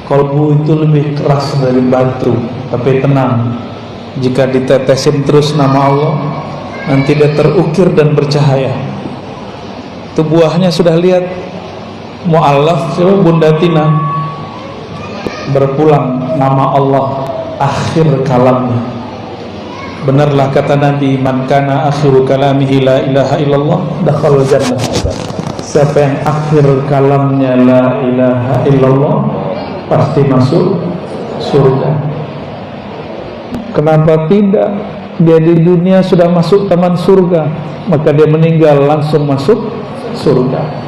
Kolbu itu lebih keras dari batu, tapi tenang. Jika ditetesin terus nama Allah, nanti dia terukir dan bercahaya. Itu buahnya sudah lihat. Mu'allaf, coba Bunda Tina berpulang nama Allah akhir kalamnya. Benarlah kata Nabi, man kana akhiru kalamihi la ilaha illallah dakhala jannah. Siapa yang akhir kalamnya la ilaha illallah pasti masuk surga. Kenapa tidak? Dia di dunia sudah masuk taman surga, maka dia meninggal langsung masuk surga.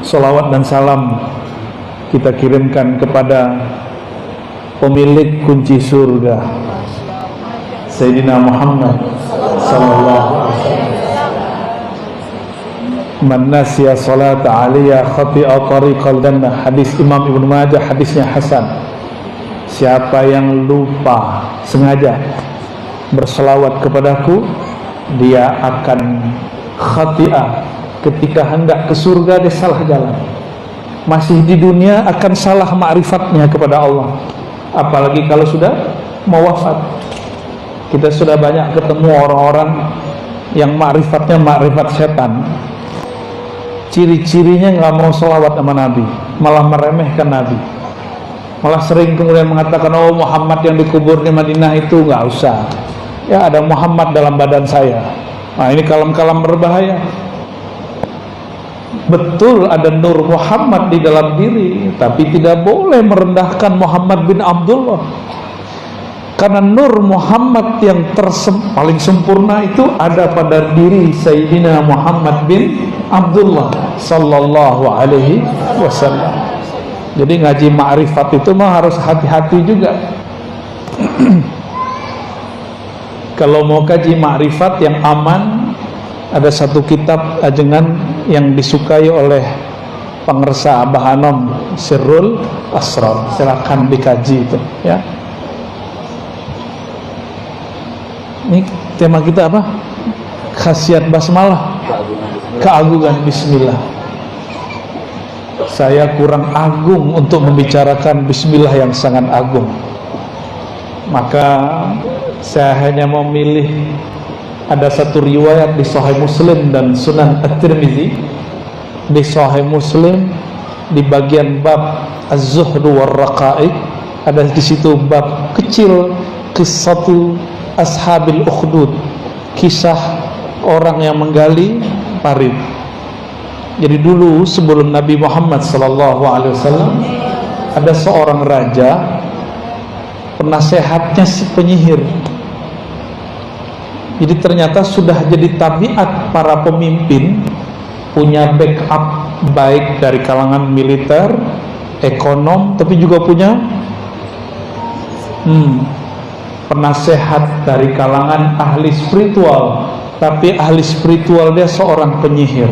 Salawat dan salam kita kirimkan kepada pemilik kunci surga, Sayyidina Muhammad sallallahu alaihi wasallam. Man nasiya salata aliyya khati'a tariqal jannah. Hadis Imam Ibnu Majah, hadisnya hasan. Siapa yang lupa sengaja berselawat kepadaku, dia akan khati'ah. Ketika hendak ke surga dia salah jalan. Masih di dunia akan salah ma'rifatnya kepada Allah. Apalagi kalau sudah mau wafat. Kita sudah banyak ketemu orang-orang yang ma'rifatnya ma'rifat setan. Ciri-cirinya nggak mau selawat sama Nabi, malah meremehkan Nabi, malah sering kemudian mengatakan, oh Muhammad yang dikubur di Madinah itu nggak usah, ya ada Muhammad dalam badan saya. Nah ini kalam-kalam berbahaya. Betul ada Nur Muhammad di dalam diri, tapi tidak boleh merendahkan Muhammad bin Abdullah. Karena Nur Muhammad yang paling sempurna itu ada pada diri Sayyidina Muhammad bin Abdullah sallallahu alaihi wasallam. Jadi ngaji ma'rifat itu mah harus hati-hati juga. Kalau mau kaji ma'rifat yang aman, ada satu kitab ajengan yang disukai oleh pengersa Abah Anom, Sirrul Asrar. Silakan dikaji itu ya. Ini tema kita apa? Khasiat basmalah, keagungan bismillah. Saya kurang agung untuk membicarakan bismillah yang sangat agung. Maka saya hanya memilih ada satu riwayat di Sahih Muslim dan Sunan At-Tirmizi. Di Sahih Muslim di bagian bab Az-Zuhd war Raqaiq ada di situ bab kecil qissatu ashabil ukhdud, kisah orang yang menggali parit. Jadi dulu sebelum Nabi Muhammad sallallahu alaihi wasallam ada seorang raja, penasehatnya si penyihir. Jadi ternyata sudah jadi tabiat para pemimpin punya backup baik dari kalangan militer, ekonom, tapi juga punya penasehat dari kalangan ahli spiritual, tapi ahli spiritual dia seorang penyihir.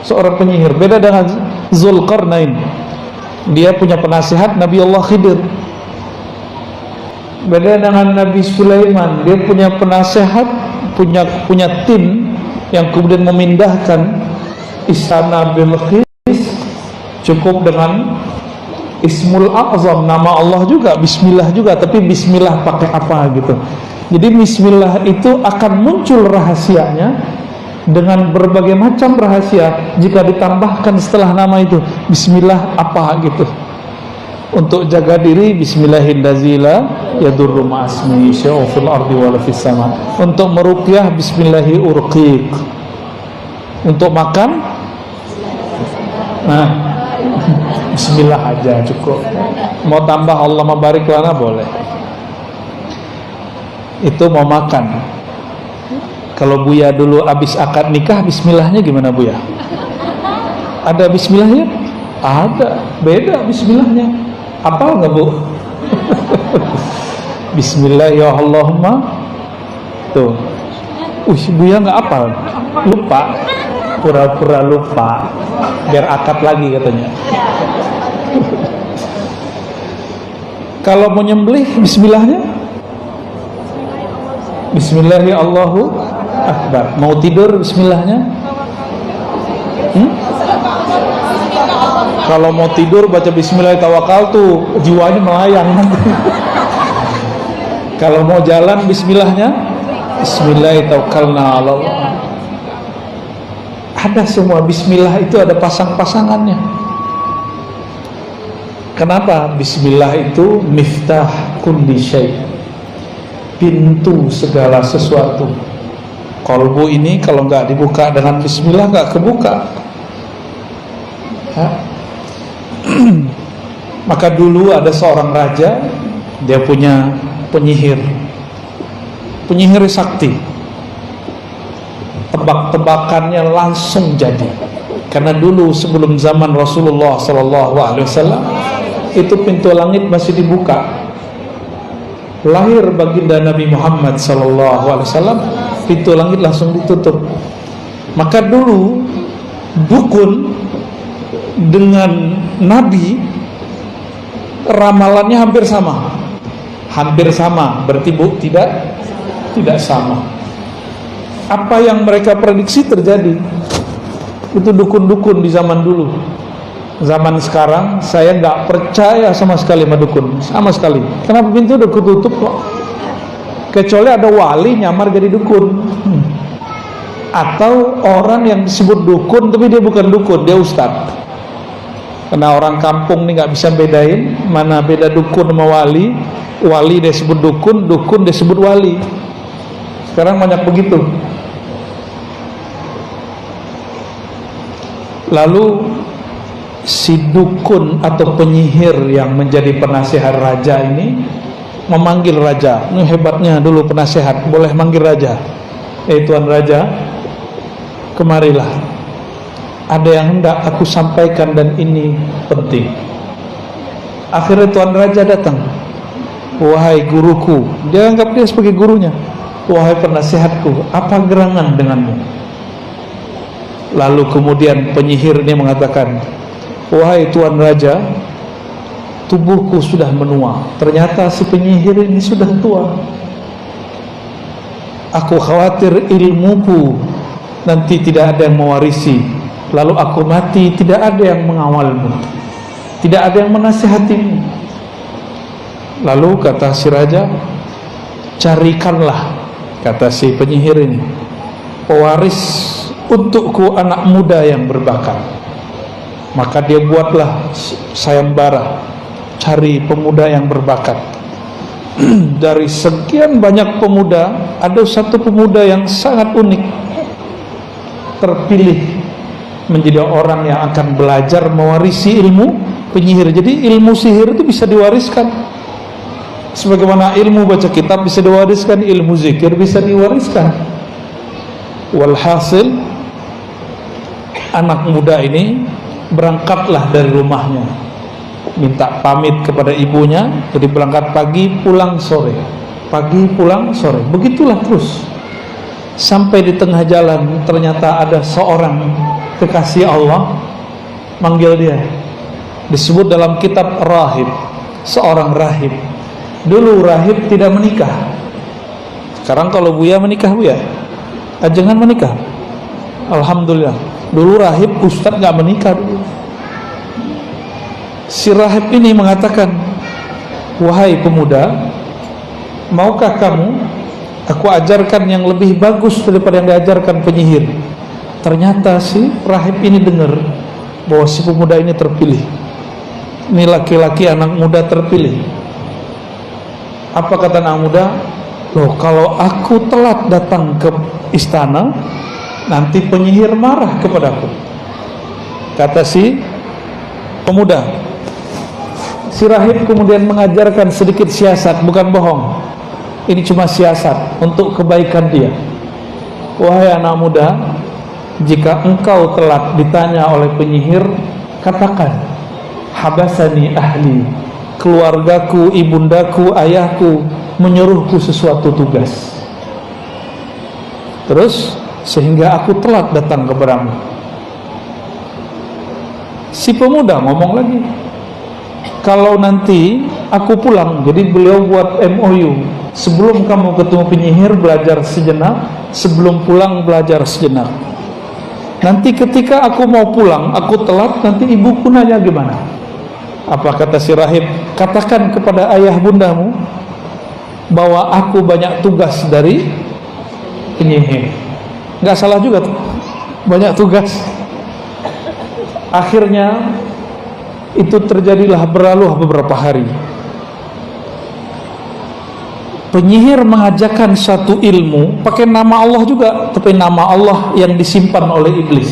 Seorang penyihir, beda dengan Zulkarnain. Dia punya penasehat Nabi Allah Khidir. Beda dengan Nabi Sulaiman, dia punya penasehat, punya tim yang kemudian memindahkan istana Bilqis cukup dengan Ismul A'zam, nama Allah juga, Bismillah juga, tapi Bismillah pakai apa gitu. Jadi Bismillah itu akan muncul rahasianya dengan berbagai macam rahasia jika ditambahkan setelah nama itu Bismillah apa gitu. Untuk jaga diri Bismillahirrahmanirrahim yadurru ma'asmi syai'un fil ardi wala fis sama. Untuk meruqyah Bismillahi urqiq. Untuk makan Bismillah aja cukup. Mau tambah Allah mabarik lana boleh. Itu mau makan. Kalau Buya dulu habis akad nikah, Bismillahnya gimana Buya? Ada Bismillahnya? Ada. Beda Bismillahnya. Apal nggak Bu? Bismillahirrahmanirrahim. Tuh. Buya nggak apal. Lupa. Pura-pura lupa. Biar akad lagi katanya. Kalau mau nyembelih Bismillahnya, Bismillahirrahmanirrahim. akbar. Mau tidur bismillahnya? Kalau mau tidur baca bismillahirrahmanirrahim, jiwanya melayang nanti. Kalau mau jalan bismillahnya, bismillahirrahmanirrahim. Ada semua, bismillah itu ada pasang-pasangannya. Kenapa? Bismillah itu miftah kulli syai', pintu segala sesuatu. Kolbu ini kalau nggak dibuka dengan bismillah nggak kebuka. Maka dulu ada seorang raja, dia punya penyihir sakti. Tebak-tebakannya langsung jadi. Karena dulu sebelum zaman Rasulullah SAW itu pintu langit masih dibuka. Lahir baginda Nabi Muhammad SAW, pintu langit langsung ditutup. Maka dulu dukun dengan Nabi ramalannya hampir sama. Hampir sama, berarti tidak sama. Apa yang mereka prediksi terjadi. Itu dukun-dukun di zaman dulu. Zaman sekarang saya nggak percaya sama sekali sama dukun, sama sekali. Kenapa pintu udah ketutup kok? Kecuali ada wali nyamar jadi dukun. Atau orang yang disebut dukun tapi dia bukan dukun, dia ustadz. Karena orang kampung nih nggak bisa bedain mana beda dukun sama wali. Wali dia sebut dukun, dukun dia sebut wali. Sekarang banyak begitu. Lalu si dukun atau penyihir yang menjadi penasihat raja ini memanggil raja. Ini hebatnya dulu penasehat, boleh manggil raja. Tuan raja, kemarilah. Ada yang hendak aku sampaikan dan ini penting. Akhirnya tuan raja datang. Wahai guruku, dia anggap dia sebagai gurunya. Wahai penasehatku, apa gerangan denganmu? Lalu kemudian penyihir ini mengatakan, wahai tuan raja, tubuhku sudah menua. Ternyata si penyihir ini sudah tua. Aku khawatir ilmuku nanti tidak ada yang mewarisi. Lalu aku mati, tidak ada yang mengawalmu, tidak ada yang menasihatimu. Lalu kata si raja, carikanlah, kata si penyihir ini, pewaris untukku anak muda yang berbakat. Maka dia buatlah sayembara, cari pemuda yang berbakat. Dari sekian banyak pemuda, ada satu pemuda yang sangat unik, terpilih menjadi orang yang akan belajar mewarisi ilmu penyihir. Jadi ilmu sihir itu bisa diwariskan. Sebagaimana ilmu baca kitab bisa diwariskan, ilmu zikir bisa diwariskan. Walhasil, anak muda ini berangkatlah dari rumahnya, minta pamit kepada ibunya. Jadi berangkat pagi, pulang sore, pagi, pulang sore. Begitulah terus. Sampai di tengah jalan ternyata ada seorang kekasih Allah manggil dia. Disebut dalam kitab rahib, seorang rahib. Dulu rahib tidak menikah. Sekarang kalau Buya menikah, Buya ajengan menikah, alhamdulillah. Dulu rahib ustadz gak menikah dulu. Si rahib ini mengatakan, wahai pemuda, maukah kamu aku ajarkan yang lebih bagus daripada yang diajarkan penyihir? Ternyata si rahib ini dengar bahwa si pemuda ini terpilih. Ini laki-laki anak muda terpilih. Apa kata anak muda? Loh, kalau aku telat datang ke istana, nanti penyihir marah kepadaku. Kata si pemuda. Si rahib kemudian mengajarkan sedikit siasat, bukan bohong. Ini cuma siasat untuk kebaikan dia. Wahai anak muda, jika engkau telat ditanya oleh penyihir, katakan, habasani ahli, keluargaku, ibundaku, ayahku menyuruhku sesuatu tugas. Terus sehingga aku telat datang kepadamu. Si pemuda ngomong lagi, kalau nanti aku pulang, jadi beliau buat MOU, sebelum kamu ketemu penyihir belajar sejenak, sebelum pulang belajar sejenak. Nanti ketika aku mau pulang, aku telat, nanti ibuku nanya gimana? Apa kata si rahib? Katakan kepada ayah bundamu bahwa aku banyak tugas dari penyihir. Nggak salah juga tuh, banyak tugas. Akhirnya itu terjadilah, berlalu beberapa hari. Penyihir mengajarkan satu ilmu pakai nama Allah juga, tapi nama Allah yang disimpan oleh iblis.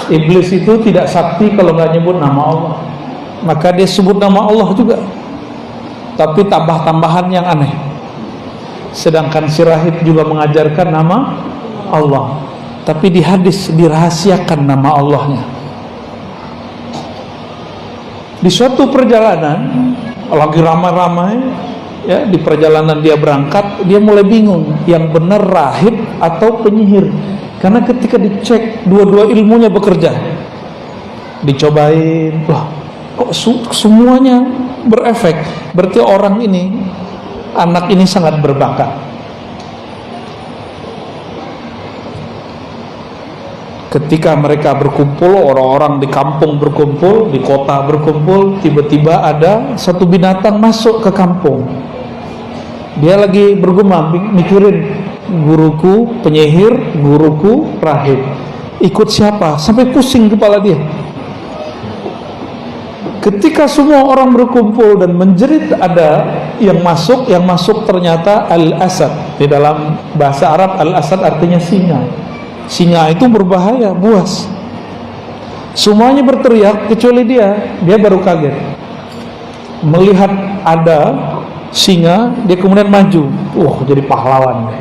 Iblis itu tidak sakti kalau nggak nyebut nama Allah, maka dia sebut nama Allah juga, tapi tambah-tambahan yang aneh. Sedangkan si rahib juga mengajarkan nama Allah, tapi di hadis dirahasiakan nama Allahnya. Di suatu perjalanan lagi ramai-ramai, ya, di perjalanan dia berangkat, dia mulai bingung yang benar rahib atau penyihir, karena ketika dicek dua-dua ilmunya bekerja. Dicobain, wah kok semuanya berefek, berarti orang ini, anak ini sangat berbakat. Ketika mereka berkumpul, orang-orang di kampung berkumpul, di kota berkumpul, tiba-tiba ada satu binatang masuk ke kampung. Dia lagi bergumam, mikirin, guruku penyihir, guruku rahib, ikut siapa? Sampai pusing kepala dia. Ketika semua orang berkumpul dan menjerit, ada yang masuk ternyata Al-Asad. Di dalam bahasa Arab Al-Asad artinya singa. Singa itu berbahaya, buas. Semuanya berteriak kecuali dia. Dia baru kaget melihat ada singa. Dia kemudian maju, jadi pahlawan.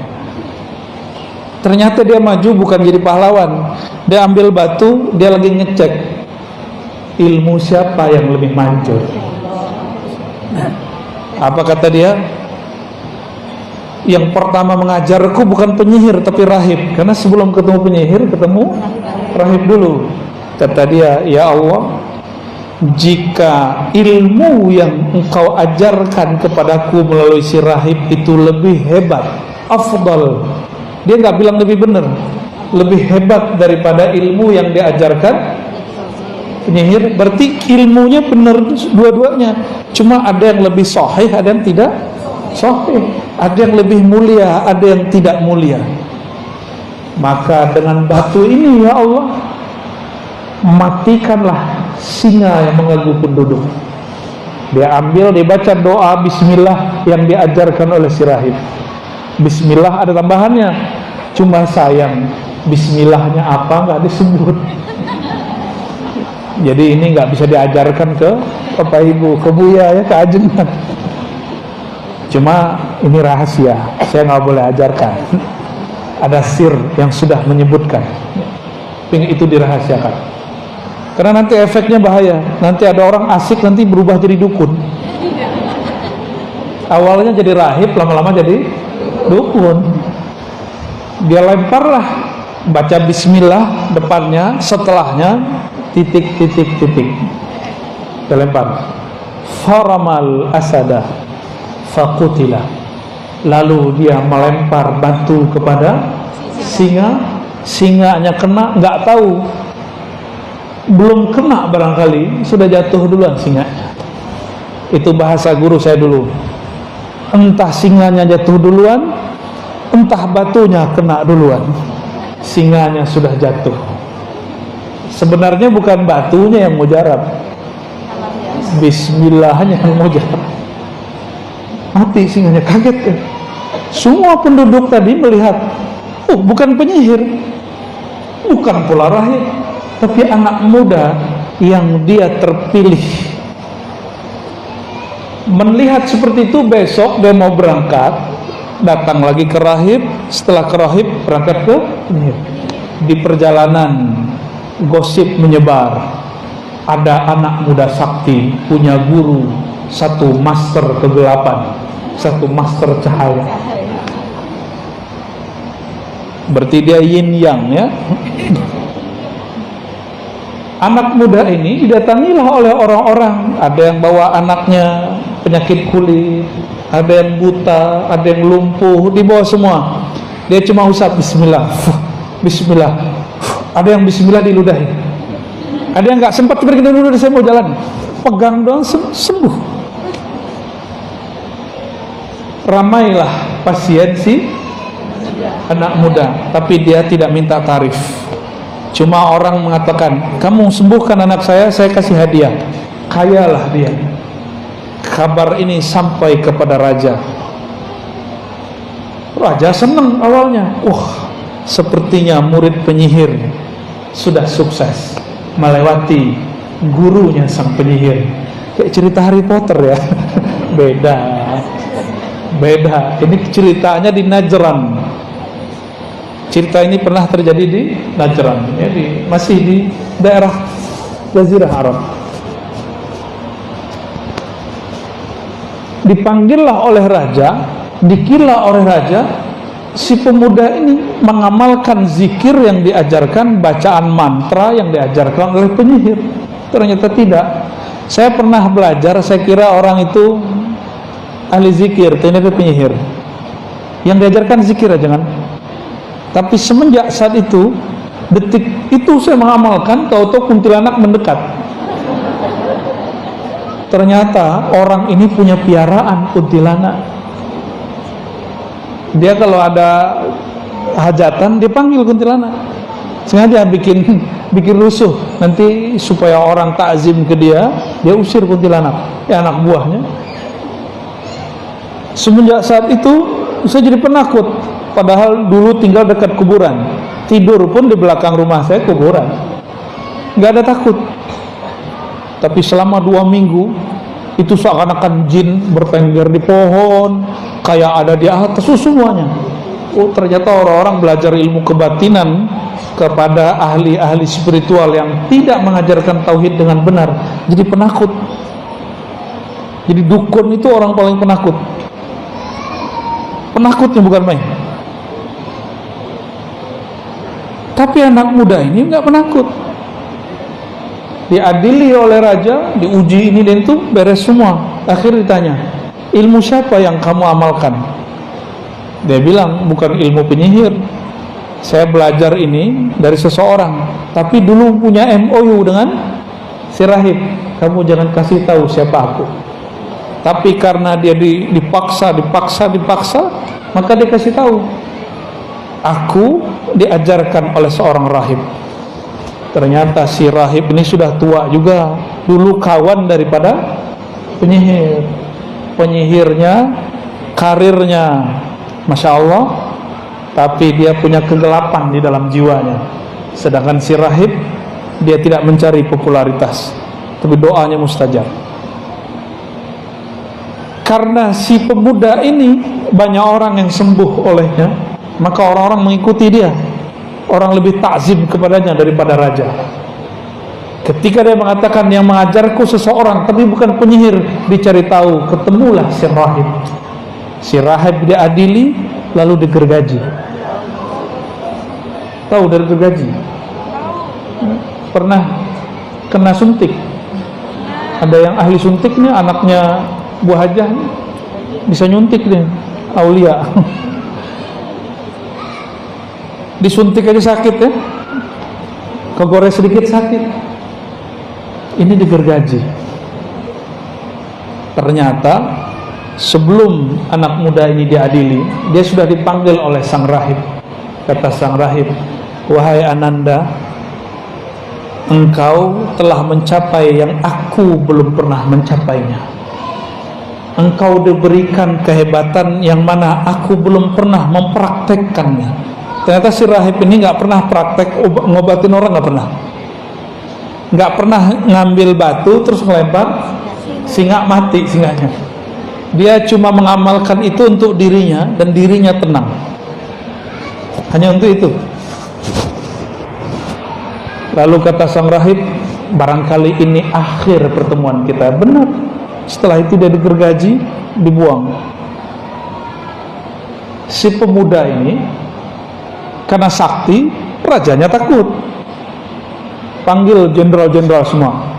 Ternyata dia maju bukan jadi pahlawan. Dia ambil batu, dia lagi ngecek ilmu siapa yang lebih manjur. Apa kata dia? Yang pertama mengajarku bukan penyihir tapi rahib, karena sebelum ketemu penyihir ketemu rahib dulu. Kata dia, ya Allah, jika ilmu yang engkau ajarkan kepadaku melalui si rahib itu lebih hebat, afdal, dia nggak bilang lebih benar, lebih hebat daripada ilmu yang diajarkan penyihir, berarti ilmunya benar dua-duanya. Cuma ada yang lebih sahih, ada yang tidak sahih, ada yang lebih mulia, ada yang tidak mulia. Maka dengan batu ini ya Allah, matikanlah singa yang mengganggu penduduk. Dia ambil, dibaca doa bismillah yang diajarkan oleh si rahib. Bismillah ada tambahannya, cuma sayang bismillahnya apa nggak disebut. Jadi ini nggak bisa diajarkan ke bapak ibu, ke buya, ya, ke ajengan. Cuma ini rahasia, saya nggak boleh ajarkan. Ada sir yang sudah menyebutkan, itu dirahasiakan. Karena nanti efeknya bahaya. Nanti ada orang asik nanti berubah jadi dukun. Awalnya jadi rahib, lama-lama jadi dukun. Dia lemparlah, baca bismillah depannya, setelahnya titik. Dia lempar. Faramal asada faqutila. Lalu dia melempar batu kepada singa. Singanya kena, nggak tahu, belum kena barangkali sudah jatuh duluan singanya. Itu bahasa guru saya dulu. Entah singanya jatuh duluan, entah batunya kena duluan, singanya sudah jatuh. Sebenarnya bukan batunya yang mujarab, bismillahnya yang mujarab. Mati singanya, kaget kan? Semua penduduk tadi melihat, bukan penyihir, bukan pula rahib, tapi anak muda yang dia terpilih. Melihat seperti itu, besok dia mau berangkat, datang lagi ke rahib, setelah ke rahib berangkat ke penyihir. Di perjalanan gosip menyebar, ada anak muda sakti punya guru, satu master kegelapan, satu master cahaya. Berarti dia yin yang, ya. Anak muda ini didatangilah oleh orang-orang. Ada yang bawa anaknya penyakit kulit, ada yang buta, ada yang lumpuh, dibawa semua. Dia cuma usap bismillah, bismillah. Ada yang bismillah diludahi, ada yang nggak sempat pergi dulu, saya mau jalan, pegang doang sembuh. Ramailah pasien si anak muda, tapi dia tidak minta tarif. Cuma orang mengatakan, kamu sembuhkan anak saya kasih hadiah. Kayalah dia. Kabar ini sampai kepada raja. Raja senang awalnya. Sepertinya murid penyihir sudah sukses melewati gurunya sang penyihir. Kayak cerita Harry Potter ya. Beda. Ini ceritanya di Najran. Cerita ini pernah terjadi di Najran, ya, masih di daerah Jazirah Arab. Dipanggillah oleh raja, dikira oleh raja, si pemuda ini mengamalkan zikir yang diajarkan, bacaan mantra yang diajarkan oleh penyihir. Ternyata tidak. Saya pernah belajar, saya kira orang itu ahli zikir, ternyata penyihir. Yang diajarkan zikir aja kan. Tapi semenjak saat itu, detik itu saya mengamalkan, tahu-tahu kuntilanak mendekat. Ternyata orang ini punya piaraan kuntilanak. Dia kalau ada hajatan, dia panggil kuntilanak. Sengaja bikin rusuh, nanti supaya orang takzim ke dia usir kuntilanak, ya anak buahnya. Semenjak saat itu saya jadi penakut, padahal dulu tinggal dekat kuburan, tidur pun di belakang rumah saya kuburan, nggak ada takut. Tapi selama 2 minggu itu seakan-akan jin bertengger di pohon, kayak ada di atas semuanya. Ternyata orang-orang belajar ilmu kebatinan kepada ahli-ahli spiritual yang tidak mengajarkan tauhid dengan benar, jadi penakut. Jadi dukun itu orang paling penakut. Penakutnya bukan main. Tapi anak muda ini nggak penakut. Diadili oleh raja, diuji ini dan itu, beres semua. Akhirnya ditanya, ilmu siapa yang kamu amalkan? Dia bilang, bukan ilmu penyihir, saya belajar ini dari seseorang, tapi dulu punya MOU dengan si rahib, kamu jangan kasih tahu siapa aku. Tapi karena dia dipaksa, maka dia kasih tahu, aku diajarkan oleh seorang rahib. Ternyata si rahib ini sudah tua juga, dulu kawan daripada penyihir. Penyihirnya, karirnya Masya Allah, tapi dia punya kegelapan di dalam jiwanya. Sedangkan si rahib, dia tidak mencari popularitas, tapi doanya mustajab. Karena si pemuda ini banyak orang yang sembuh olehnya, maka orang-orang mengikuti dia. Orang lebih takzim kepadanya daripada raja. Ketika dia mengatakan yang mengajarku seseorang tapi bukan penyihir, dicari tahu, ketemulah si rahib. Si rahib diadili lalu digergaji. Tahu dari gergaji? Pernah kena suntik? Ada yang ahli suntiknya, anaknya buah hajah bisa nyuntik dia, aulia. Disuntik aja sakit ya, kegores sedikit sakit. Ini digergaji. Ternyata sebelum anak muda ini diadili, dia sudah dipanggil oleh sang rahib. Kata sang rahib, wahai Ananda, engkau telah mencapai yang aku belum pernah mencapainya. Engkau diberikan kehebatan yang mana aku belum pernah mempraktekkannya. Ternyata si rahib ini nggak pernah praktek ngobatin orang, nggak pernah ngambil batu terus melempar singa mati singanya. Dia cuma mengamalkan itu untuk dirinya dan dirinya tenang. Hanya untuk itu. Lalu kata sang rahib, barangkali ini akhir pertemuan kita. Benar. Setelah itu dia digergaji, dibuang. Si pemuda ini karena sakti, rajanya takut. Panggil jenderal-jenderal semua,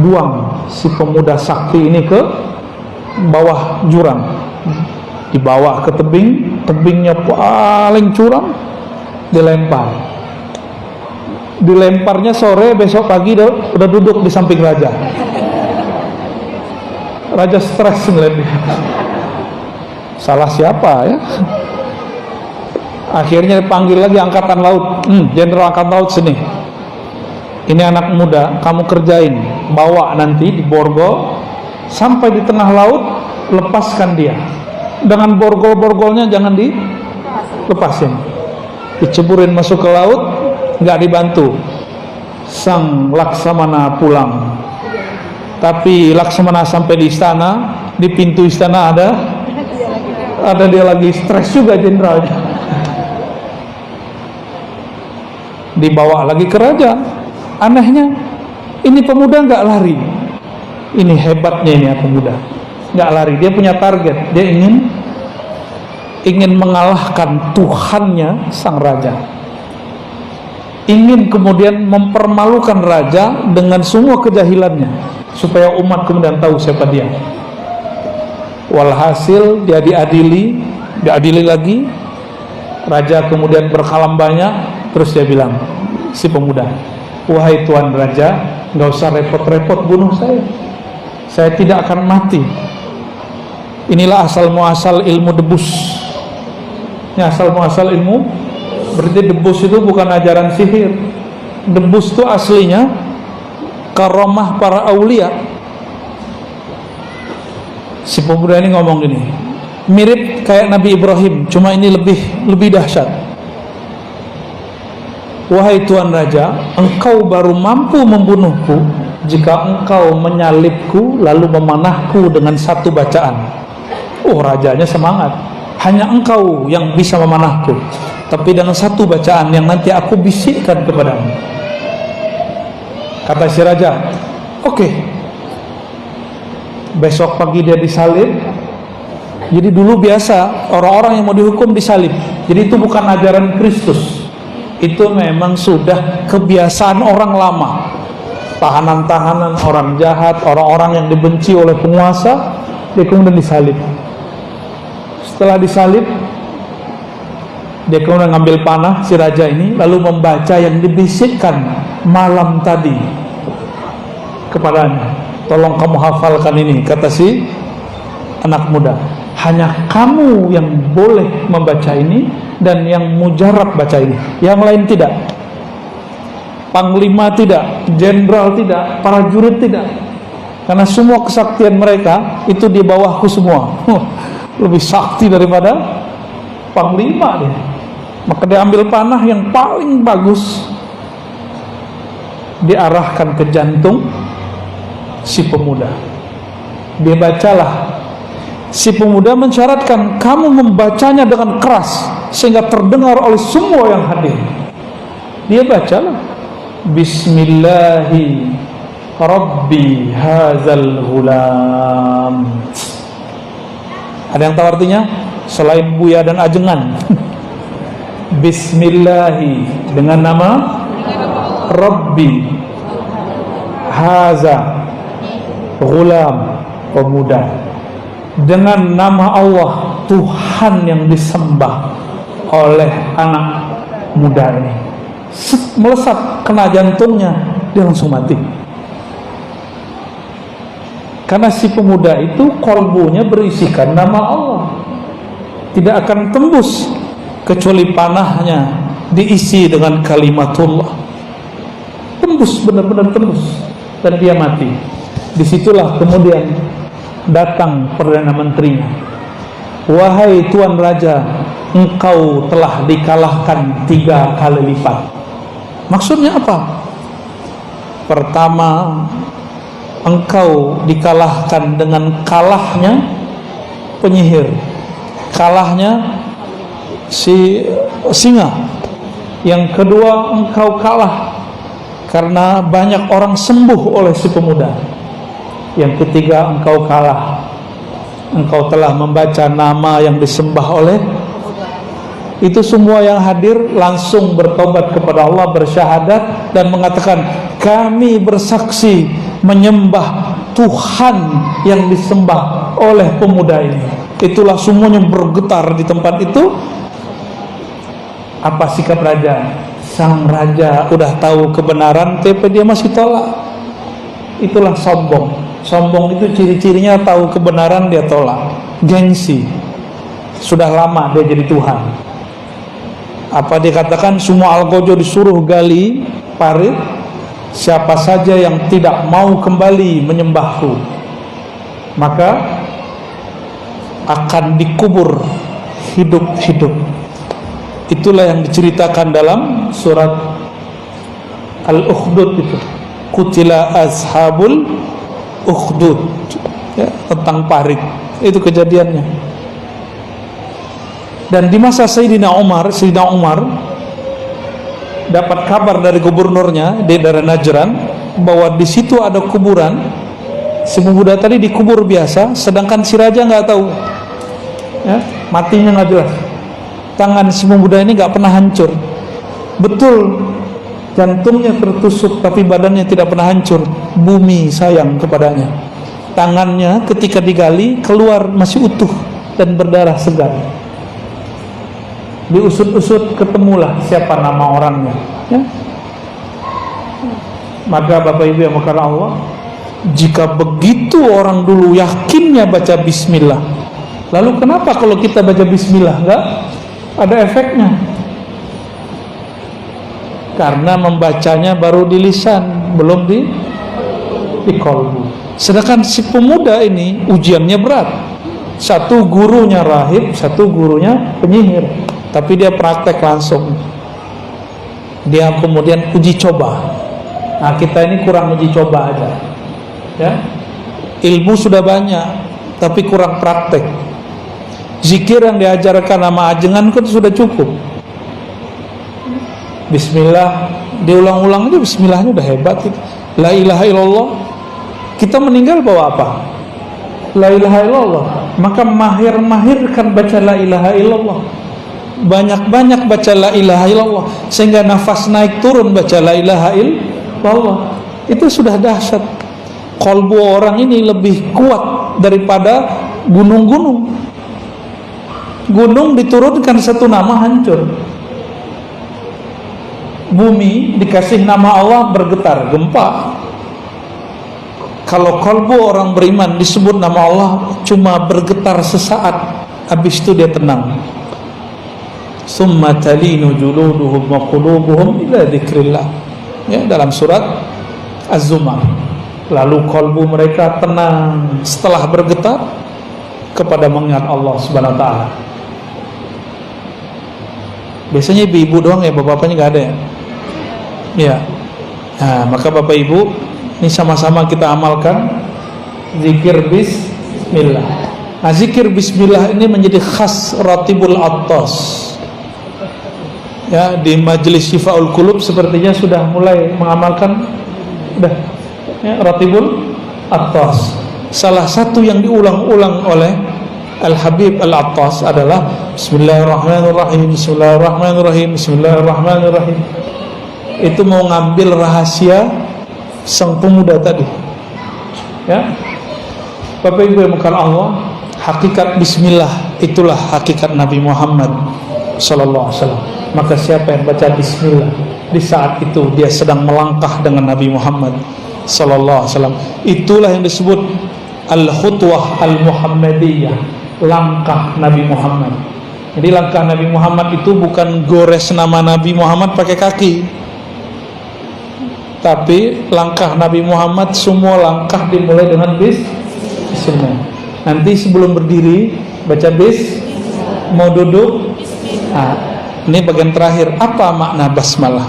buang si pemuda sakti ini ke bawah jurang, dibawa ke tebing, tebingnya paling curam, dilemparnya sore, besok pagi udah duduk di samping raja. Raja stres ngeliatnya, salah siapa ya. Akhirnya dipanggil lagi angkatan laut, jenderal angkatan laut, sini, ini anak muda kamu kerjain, bawa nanti di borgol sampai di tengah laut, lepaskan dia dengan borgol-borgolnya, jangan dilepasin, diceburin masuk ke laut, nggak dibantu. Sang Laksamana pulang, tapi Laksamana sampai di istana, di pintu istana ada dia lagi, stres juga jenderalnya. Dibawa lagi ke raja. Anehnya ini pemuda nggak lari. Ini hebatnya ini pemuda, nggak lari. Dia punya target, dia ingin mengalahkan Tuhannya sang raja, ingin kemudian mempermalukan raja dengan semua kejahilannya, supaya umat kemudian tahu siapa dia. Walhasil dia diadili lagi. Raja kemudian berkalam banyak. Terus dia bilang, si pemuda, wahai tuan raja, nggak usah repot-repot bunuh saya tidak akan mati. Inilah asal muasal ilmu debus. Ini asal muasal ilmu, berarti debus itu bukan ajaran sihir. Debus itu aslinya karomah para aulia. Si pemuda ini ngomong gini, mirip kayak Nabi Ibrahim, cuma ini lebih dahsyat. Wahai tuan raja, engkau baru mampu membunuhku jika engkau menyalibku lalu memanahku dengan satu bacaan. Rajanya semangat, hanya engkau yang bisa memanahku, tapi dengan satu bacaan yang nanti aku bisikkan kepadamu. Kata si raja, oke. Besok pagi dia disalib. Jadi dulu biasa orang-orang yang mau dihukum disalib. Jadi itu bukan ajaran Kristus, itu memang sudah kebiasaan orang lama. Tahanan-tahanan, orang jahat, orang-orang yang dibenci oleh penguasa, dia kemudian disalib. Setelah disalib, dia kemudian ngambil panah si raja ini, lalu membaca yang dibisikkan malam tadi kepadanya. Tolong kamu hafalkan ini, kata si anak muda. Hanya kamu yang boleh membaca ini, dan yang mujarab baca ini, yang lain tidak. Panglima tidak, jenderal tidak, para jurid tidak, karena semua kesaktian mereka itu di bawahku semua. Lebih sakti daripada panglima dia. Maka dia ambil panah yang paling bagus, diarahkan ke jantung si pemuda. Dia bacalah. Si pemuda mensyaratkan kamu membacanya dengan keras sehingga terdengar oleh semua yang hadir. Dia bacalah, Bismillahi Rabbi hazal ghulam. Ada yang tahu artinya? Selain Buya dan Ajengan. Bismillahi, dengan nama Rabbi haza ghulam, pemuda, dengan nama Allah, Tuhan yang disembah oleh anak muda ini. Melesat kena jantungnya, dia langsung mati. Karena si pemuda itu kolbunya berisikan nama Allah, tidak akan tembus kecuali panahnya diisi dengan kalimatullah. Tembus, benar-benar tembus, dan dia mati. Disitulah kemudian datang Perdana Menterinya. Wahai Tuan Raja, engkau telah dikalahkan 3 kali lipat. Maksudnya apa? Pertama, engkau dikalahkan dengan kalahnya penyihir, kalahnya si singa. Yang kedua, engkau kalah karena banyak orang sembuh oleh si pemuda. Yang ketiga, engkau kalah, engkau telah membaca nama yang disembah oleh. Itu semua yang hadir langsung bertobat kepada Allah, bersyahadat dan mengatakan, kami bersaksi menyembah Tuhan yang disembah oleh pemuda ini. itulah semuanya bergetar di tempat itu. Apa sikap raja? Sang raja udah tahu kebenaran tapi dia masih tolak. Itulah sombong. Sombong itu ciri-cirinya tahu kebenaran dia tolak. Gengsi. Sudah lama dia jadi Tuhan. Apa dikatakan, semua Algojo disuruh gali parit, siapa saja yang tidak mau kembali menyembahku maka akan dikubur hidup-hidup. Itulah yang diceritakan dalam surat Al-Ukhdud itu. Qutila ashabul ukhdud, ya, tentang parit. Itu kejadiannya. Dan di masa Sayyidina Umar dapat kabar dari gubernurnya di daerah Najran bahwa di situ ada kuburan. Si pemuda tadi dikubur biasa, sedangkan si raja nggak tahu, ya, matinya nggak jelas. Tangan si pemuda ini nggak pernah hancur. Betul, jantungnya tertusuk tapi badannya tidak pernah hancur. Bumi sayang kepadanya. Tangannya ketika digali keluar masih utuh dan berdarah segar. Diusut-usut ketemulah siapa nama orangnya, ya. Maka Bapak Ibu yang maka Allah, jika begitu orang dulu yakinnya baca bismillah, lalu kenapa kalau kita baca bismillah enggak ada efeknya? Karena membacanya baru di lisan, belum di kolbu. Sedangkan si pemuda ini ujiannya berat. Satu gurunya rahib, satu gurunya penyihir. Tapi dia praktek langsung. Dia kemudian uji coba. Nah, kita ini kurang uji coba aja, ya. Ilmu sudah banyak tapi kurang praktek. Zikir yang diajarkan nama ajengan kan sudah cukup. Bismillah diulang-ulang aja, bismillahnya udah hebat itu. La ilaha illallah. Kita meninggal bawa apa? La ilaha illallah. Maka mahir-mahirkan baca la ilaha illallah. Banyak-banyak baca la ilaha illallah sehingga nafas naik turun baca la ilaha illallah. Itu sudah dahsyat. Kolbu orang ini lebih kuat daripada gunung-gunung. Gunung diturunkan satu nama hancur. Bumi dikasih nama Allah bergetar, gempa. Kalau kolbu orang beriman disebut nama Allah cuma bergetar sesaat, habis itu dia tenang. Summa talinu juluduhum wa qulubuhum ila dzikrillah, ya, dalam surat Az-Zumar. Lalu kolbu mereka tenang setelah bergetar kepada mengingat Allah Subhanahu wa taala. Biasanya ibu-ibu doang ya, bapak-bapaknya nggak ada ya. Ya. Nah, maka Bapak Ibu, ini sama-sama kita amalkan zikir bismillah. Nah, zikir bismillah ini menjadi khas Ratibul Attas. Ya, di majelis Syifaul Qulub sepertinya sudah mulai mengamalkan ya, Ratibul Attas. Salah satu yang diulang-ulang oleh Al-Habib Al-Attas adalah Bismillahirrahmanirrahim, Bismillahirrahmanirrahim, Bismillahirrahmanirrahim. Itu mau ngambil rahasia sang pemuda tadi, ya. Bapak Ibu yang mukar Allah, hakikat bismillah itulah hakikat Nabi Muhammad sallallahu alaihi wasallam. Maka siapa yang baca bismillah di saat itu dia sedang melangkah dengan Nabi Muhammad sallallahu alaihi wasallam. Itulah yang disebut al-khutwah al-muhammadiyah, langkah Nabi Muhammad. Jadi langkah Nabi Muhammad itu bukan gores nama Nabi Muhammad pakai kaki, tapi langkah Nabi Muhammad semua langkah dimulai dengan bismillah. Nanti sebelum berdiri baca bis, mau duduk. Nah, ini bagian terakhir, apa makna basmalah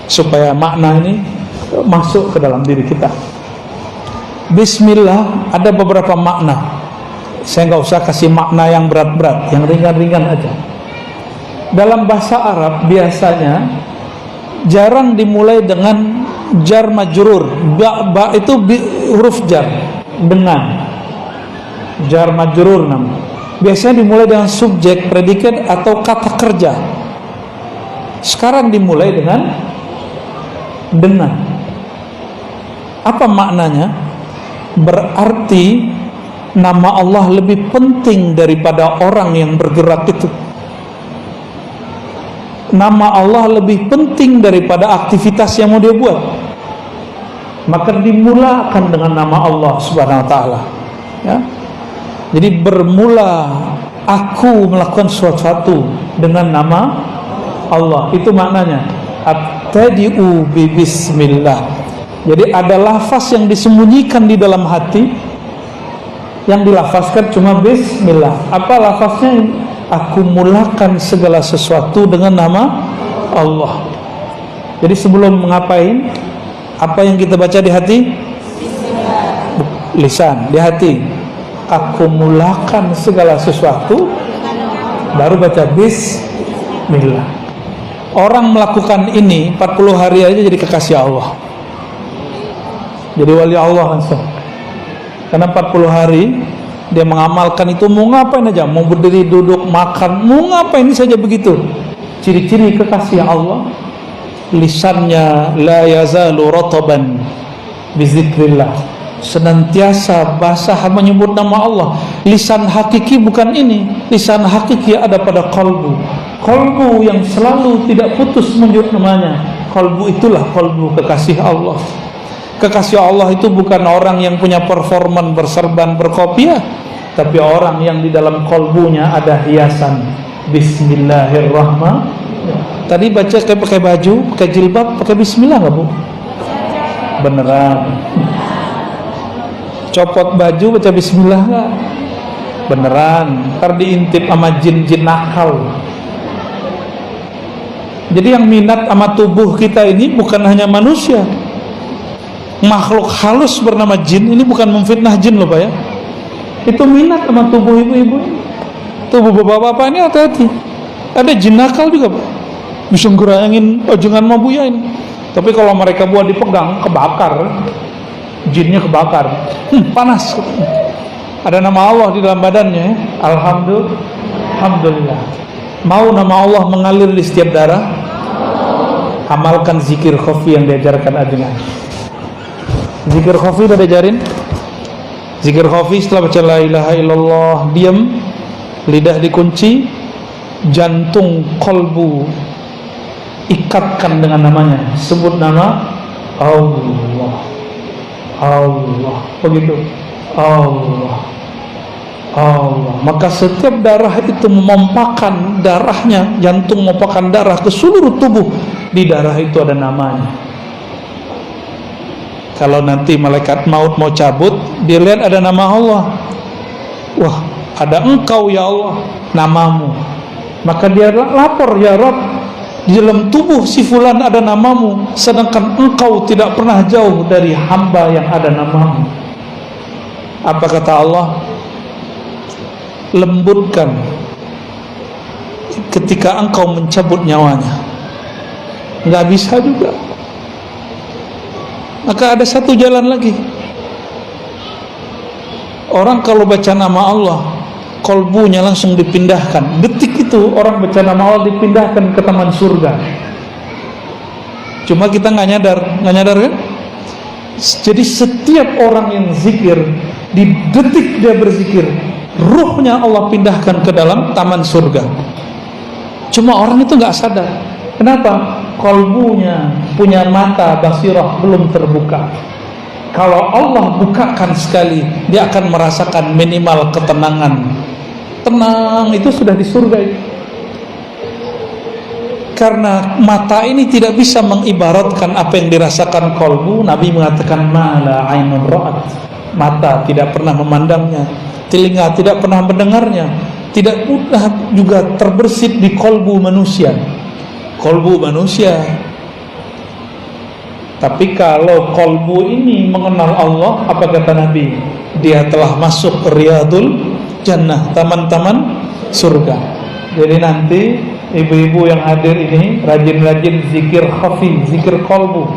supaya makna ini masuk ke dalam diri kita. Bismillah ada beberapa makna. Saya nggak usah kasih makna yang berat-berat, yang ringan-ringan aja. Dalam bahasa Arab biasanya jarang dimulai dengan jar majrur. Ba itu huruf jar, dengan jar majrur namanya. Biasanya dimulai dengan subjek, predikat atau kata kerja. Sekarang dimulai dengan. Apa maknanya? Berarti nama Allah lebih penting daripada orang yang bergerak itu. Nama Allah lebih penting daripada aktivitas yang mau dia buat. Maka dimulakan dengan nama Allah Subhanahu wa taala. Ya. Jadi bermula aku melakukan sesuatu dengan nama Allah. Itu maknanya abtadi'u bi bismillah. Jadi ada lafaz yang disembunyikan di dalam hati, yang dilafazkan cuma bismillah. Apa lafaznya? Aku mulakan segala sesuatu dengan nama Allah. Jadi sebelum ngapain, apa yang kita baca di hati? Lisan, di hati. Aku mulakan segala sesuatu, baru baca bismillah. Orang melakukan ini 40 hari aja jadi kekasih Allah, jadi wali Allah langsung. Karena 40 hari dia mengamalkan itu, mau ngapain aja, mau berdiri, duduk, makan, mau ngapain saja begitu. Ciri-ciri kekasih Allah, lisannya la yazalu rataban bizikrillah, senantiasa basah menyebut nama Allah. Lisan hakiki bukan ini, lisan hakiki ada pada kalbu. Kalbu yang selalu tidak putus menyebut namanya, kalbu itulah kalbu kekasih Allah. Kekasih Allah itu bukan orang yang punya performan berserban berkopiah, tapi orang yang di dalam kalbunya ada hiasan bismillahirrahmanirrahim. Tadi baca kayak pakai baju, pakai jilbab, pakai bismillah nggak Bu? Beneran. Copot baju baca bismillah nggak? Beneran. Ntar diintip sama jin-jin nakal. Jadi yang minat sama tubuh kita ini bukan hanya manusia, makhluk halus bernama jin. Ini bukan memfitnah jin loh Pak ya. Itu minat sama tubuh ibu-ibu, tubuh bapak-bapak ini. Hati-hati, ada jin nakal juga Pak, bisa ngerayangin jangan mau buyain. Tapi kalau mereka buat dipegang, kebakar, jinnya kebakar, panas. Ada nama Allah di dalam badannya. Alhamdulillah. Mau nama Allah mengalir di setiap darah, amalkan zikir khafi yang diajarkan Adnan. Zikir khafi udah diajarin. Zikir khafi setelah baca la ilaha illallah, diam, lidah dikunci, jantung kolbu ikatkan dengan namanya. Sebut nama Allah, Allah, begitu, Allah, Allah. Maka setiap darah itu memompahkan darahnya, jantung memompahkan darah ke seluruh tubuh. Di darah itu ada namanya. Kalau nanti malaikat maut mau cabut, dia lihat ada nama Allah. Wah, ada engkau ya Allah, namamu. Maka dia lapor, ya Rabb, di dalam tubuh si fulan ada namamu, sedangkan engkau tidak pernah jauh dari hamba yang ada namamu. Apa kata Allah? Lembutkan ketika engkau mencabut nyawanya. Nggak bisa juga. Maka ada satu jalan lagi. Orang kalau baca nama Allah, kolbunya langsung dipindahkan. Detik itu orang baca nama Allah dipindahkan ke taman surga. Cuma kita nggak nyadar kan? Jadi setiap orang yang zikir, di detik dia berzikir, ruhnya Allah pindahkan ke dalam taman surga. Cuma orang itu nggak sadar. Kenapa? Kolbunya punya mata basirah belum terbuka. Kalau Allah bukakan sekali, dia akan merasakan minimal ketenangan. Tenang itu sudah di surga itu. Karena mata ini tidak bisa mengibaratkan apa yang dirasakan kolbu. Nabi mengatakan mala ainun ra'at. Mata tidak pernah memandangnya, telinga tidak pernah mendengarnya, tidak mudah juga terbersit di kolbu manusia. Kolbu manusia. Tapi kalau kolbu ini mengenal Allah, apa kata Nabi? Dia telah masuk riyadul jannah, taman-taman surga. Jadi nanti ibu-ibu yang hadir ini rajin-rajin zikir khafi, zikir kolbu,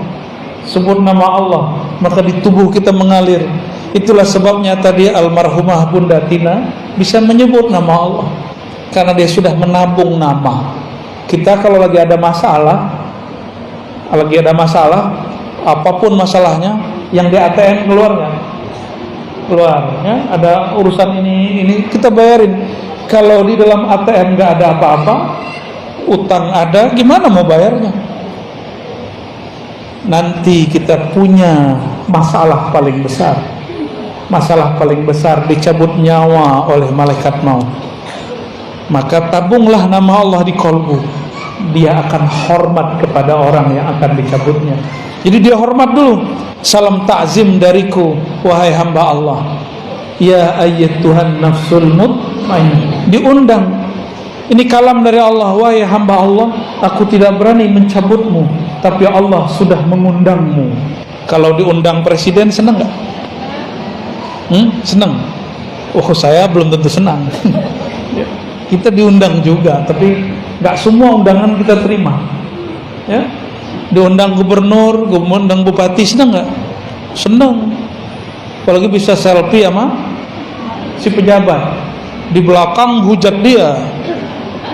sebut nama Allah, maka di tubuh kita mengalir. Itulah sebabnya tadi almarhumah Bunda Tina bisa menyebut nama Allah, karena dia sudah menabung nama. Kita kalau lagi ada masalah, apapun masalahnya, yang di ATM keluar nggak? keluar, ya, ada urusan ini kita bayarin. Kalau di dalam ATM nggak ada apa-apa, utang ada, gimana mau bayarnya? Nanti kita punya masalah paling besar. Masalah paling besar dicabut nyawa oleh malaikat maut. Maka tabunglah nama Allah di kolbu. Dia akan hormat kepada orang yang akan dicabutnya. Jadi dia hormat dulu. Salam ta'zim dariku, wahai hamba Allah. Ya ayyatuhan nafsul mutmainnah. Diundang. Ini kalam dari Allah, wahai hamba Allah, aku tidak berani mencabutmu, tapi Allah sudah mengundangmu. Kalau diundang presiden senang nggak? Senang. Oh, saya belum tentu senang. Kita diundang juga, tapi nggak semua undangan kita terima. Ya, diundang gubernur, diundang bupati, senang nggak? Senang. Apalagi bisa selfie sama si pejabat, di belakang hujat dia,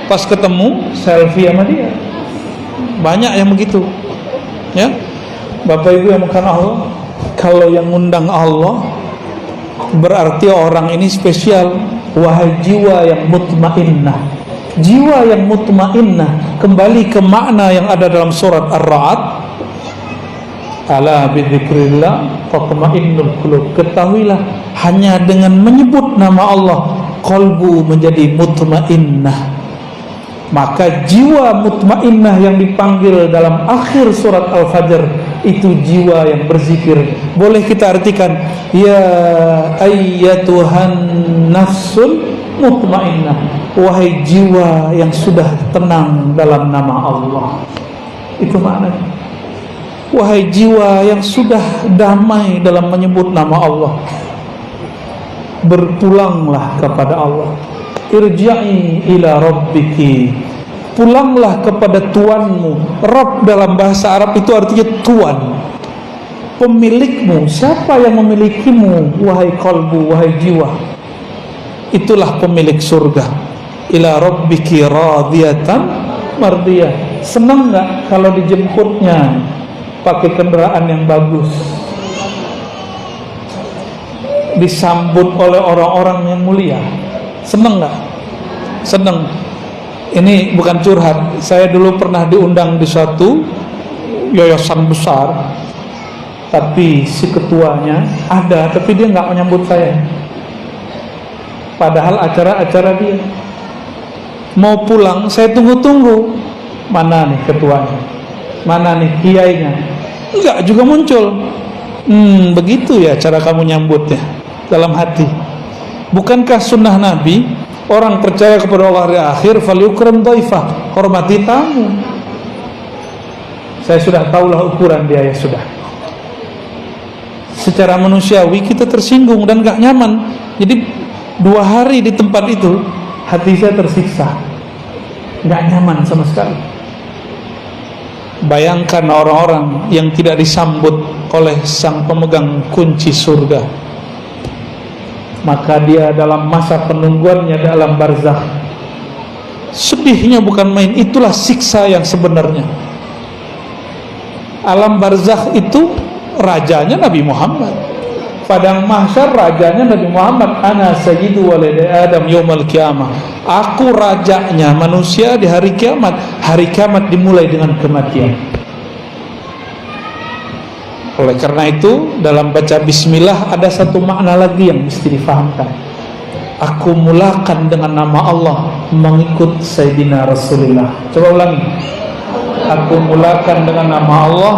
pas ketemu selfie sama dia. Banyak yang begitu. Ya, Bapak Ibu yang bukan Allah, kalau yang ngundang Allah berarti orang ini spesial. Wahai jiwa yang mutmainnah, jiwa yang mutmainnah, kembali ke makna yang ada dalam surat Ar-Ra'd, ala bidzikrillah tatma'innul qulub. Ketahuilah, hanya dengan menyebut nama Allah qalbu menjadi mutmainnah. Maka jiwa mutmainnah yang dipanggil dalam akhir surat Al-Fajr itu jiwa yang berzikir. Boleh kita artikan, ya ayyatuhan nafsul mutmainnah, wahai jiwa yang sudah tenang dalam nama Allah. Itu maknanya. Wahai jiwa yang sudah damai dalam menyebut nama Allah, berpulanglah kepada Allah. Irja'i ila rabbiki, pulanglah kepada Tuanmu. Rabb dalam bahasa Arab itu artinya Tuan, pemilikmu. Siapa yang memilikimu, wahai kalbu, wahai jiwa? Itulah pemilik surga. Ila rabbiki radiyatan mardiyah. Senang gak kalau dijemputnya pakai kendaraan yang bagus, disambut oleh orang-orang yang mulia? Seneng gak? Seneng. Ini bukan curhat. Saya dulu pernah diundang di suatu yayasan besar, tapi si ketuanya ada, tapi dia gak menyambut saya. Padahal acara-acara dia. Mau pulang, saya tunggu-tunggu. Mana nih ketuanya? Mana nih kiainya? Enggak juga muncul. Begitu ya cara kamu nyambutnya dalam hati. Bukankah sunnah Nabi, orang percaya kepada Allah hari akhir, falyukram dhaifah, hormati tamu. Saya sudah tahulah ukuran dia, ya sudah. Secara manusiawi kita tersinggung dan gak nyaman. Jadi 2 hari di tempat itu hati saya tersiksa, gak nyaman sama sekali. Bayangkan orang-orang yang tidak disambut oleh sang pemegang kunci surga, maka dia dalam masa penungguannya dalam barzakh, sedihnya bukan main. Itulah siksa yang sebenarnya. Alam barzakh itu rajanya Nabi Muhammad, padang mahsyar rajanya Nabi Muhammad. Ana sayyidu waladi Adam yaumal qiyamah, aku rajanya manusia di hari kiamat. Hari kiamat dimulai dengan kematian. Oleh karena itu, dalam baca bismillah ada satu makna lagi yang mesti difahamkan. Aku mulakan dengan nama Allah mengikut Sayyidina Rasulullah. Coba ulangi. Aku mulakan dengan nama Allah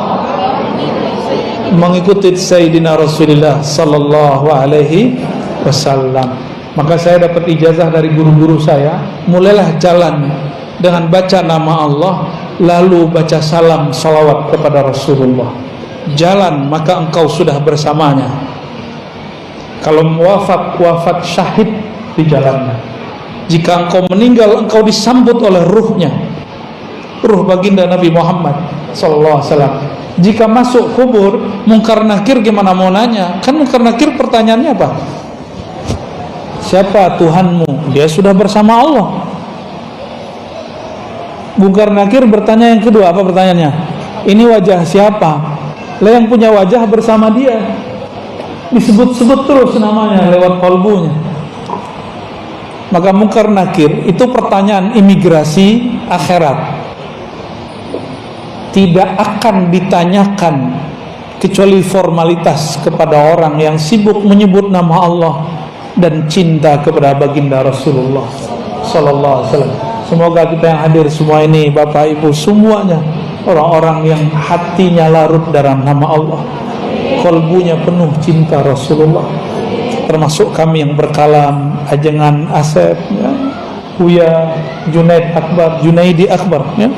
mengikuti Sayyidina Rasulullah sallallahu alaihi wasallam. Maka saya dapat ijazah dari guru-guru saya, mulailah jalan dengan baca nama Allah, lalu baca salam salawat kepada Rasulullah. Jalan, maka engkau sudah bersamanya. Kalau wafat syahid di jalannya. Jika engkau meninggal, engkau disambut oleh ruhnya, ruh baginda Nabi Muhammad sallallahu alaihi wasallam. Jika masuk kubur, Munkar Nakir gimana mau nanya? Kan Munkar Nakir pertanyaannya apa? Siapa Tuhanmu? Dia sudah bersama Allah. Munkar Nakir bertanya yang kedua, apa pertanyaannya? Ini wajah siapa? Lah yang punya wajah bersama dia. disebut-sebut terus namanya lewat kalbunya. Maka Munkar Nakir itu pertanyaan imigrasi akhirat, tidak akan ditanyakan kecuali formalitas kepada orang yang sibuk menyebut nama Allah dan cinta kepada baginda Rasulullah sallallahu alaihi wasallam. Semoga kita yang hadir semua ini, Bapak Ibu semuanya, orang-orang yang hatinya larut dalam nama Allah, kalbunya penuh cinta Rasulullah, termasuk kami yang berkalam, Ajengan Asep, ya, Buya Junaid Akbar, Junaidi Akbar, ya,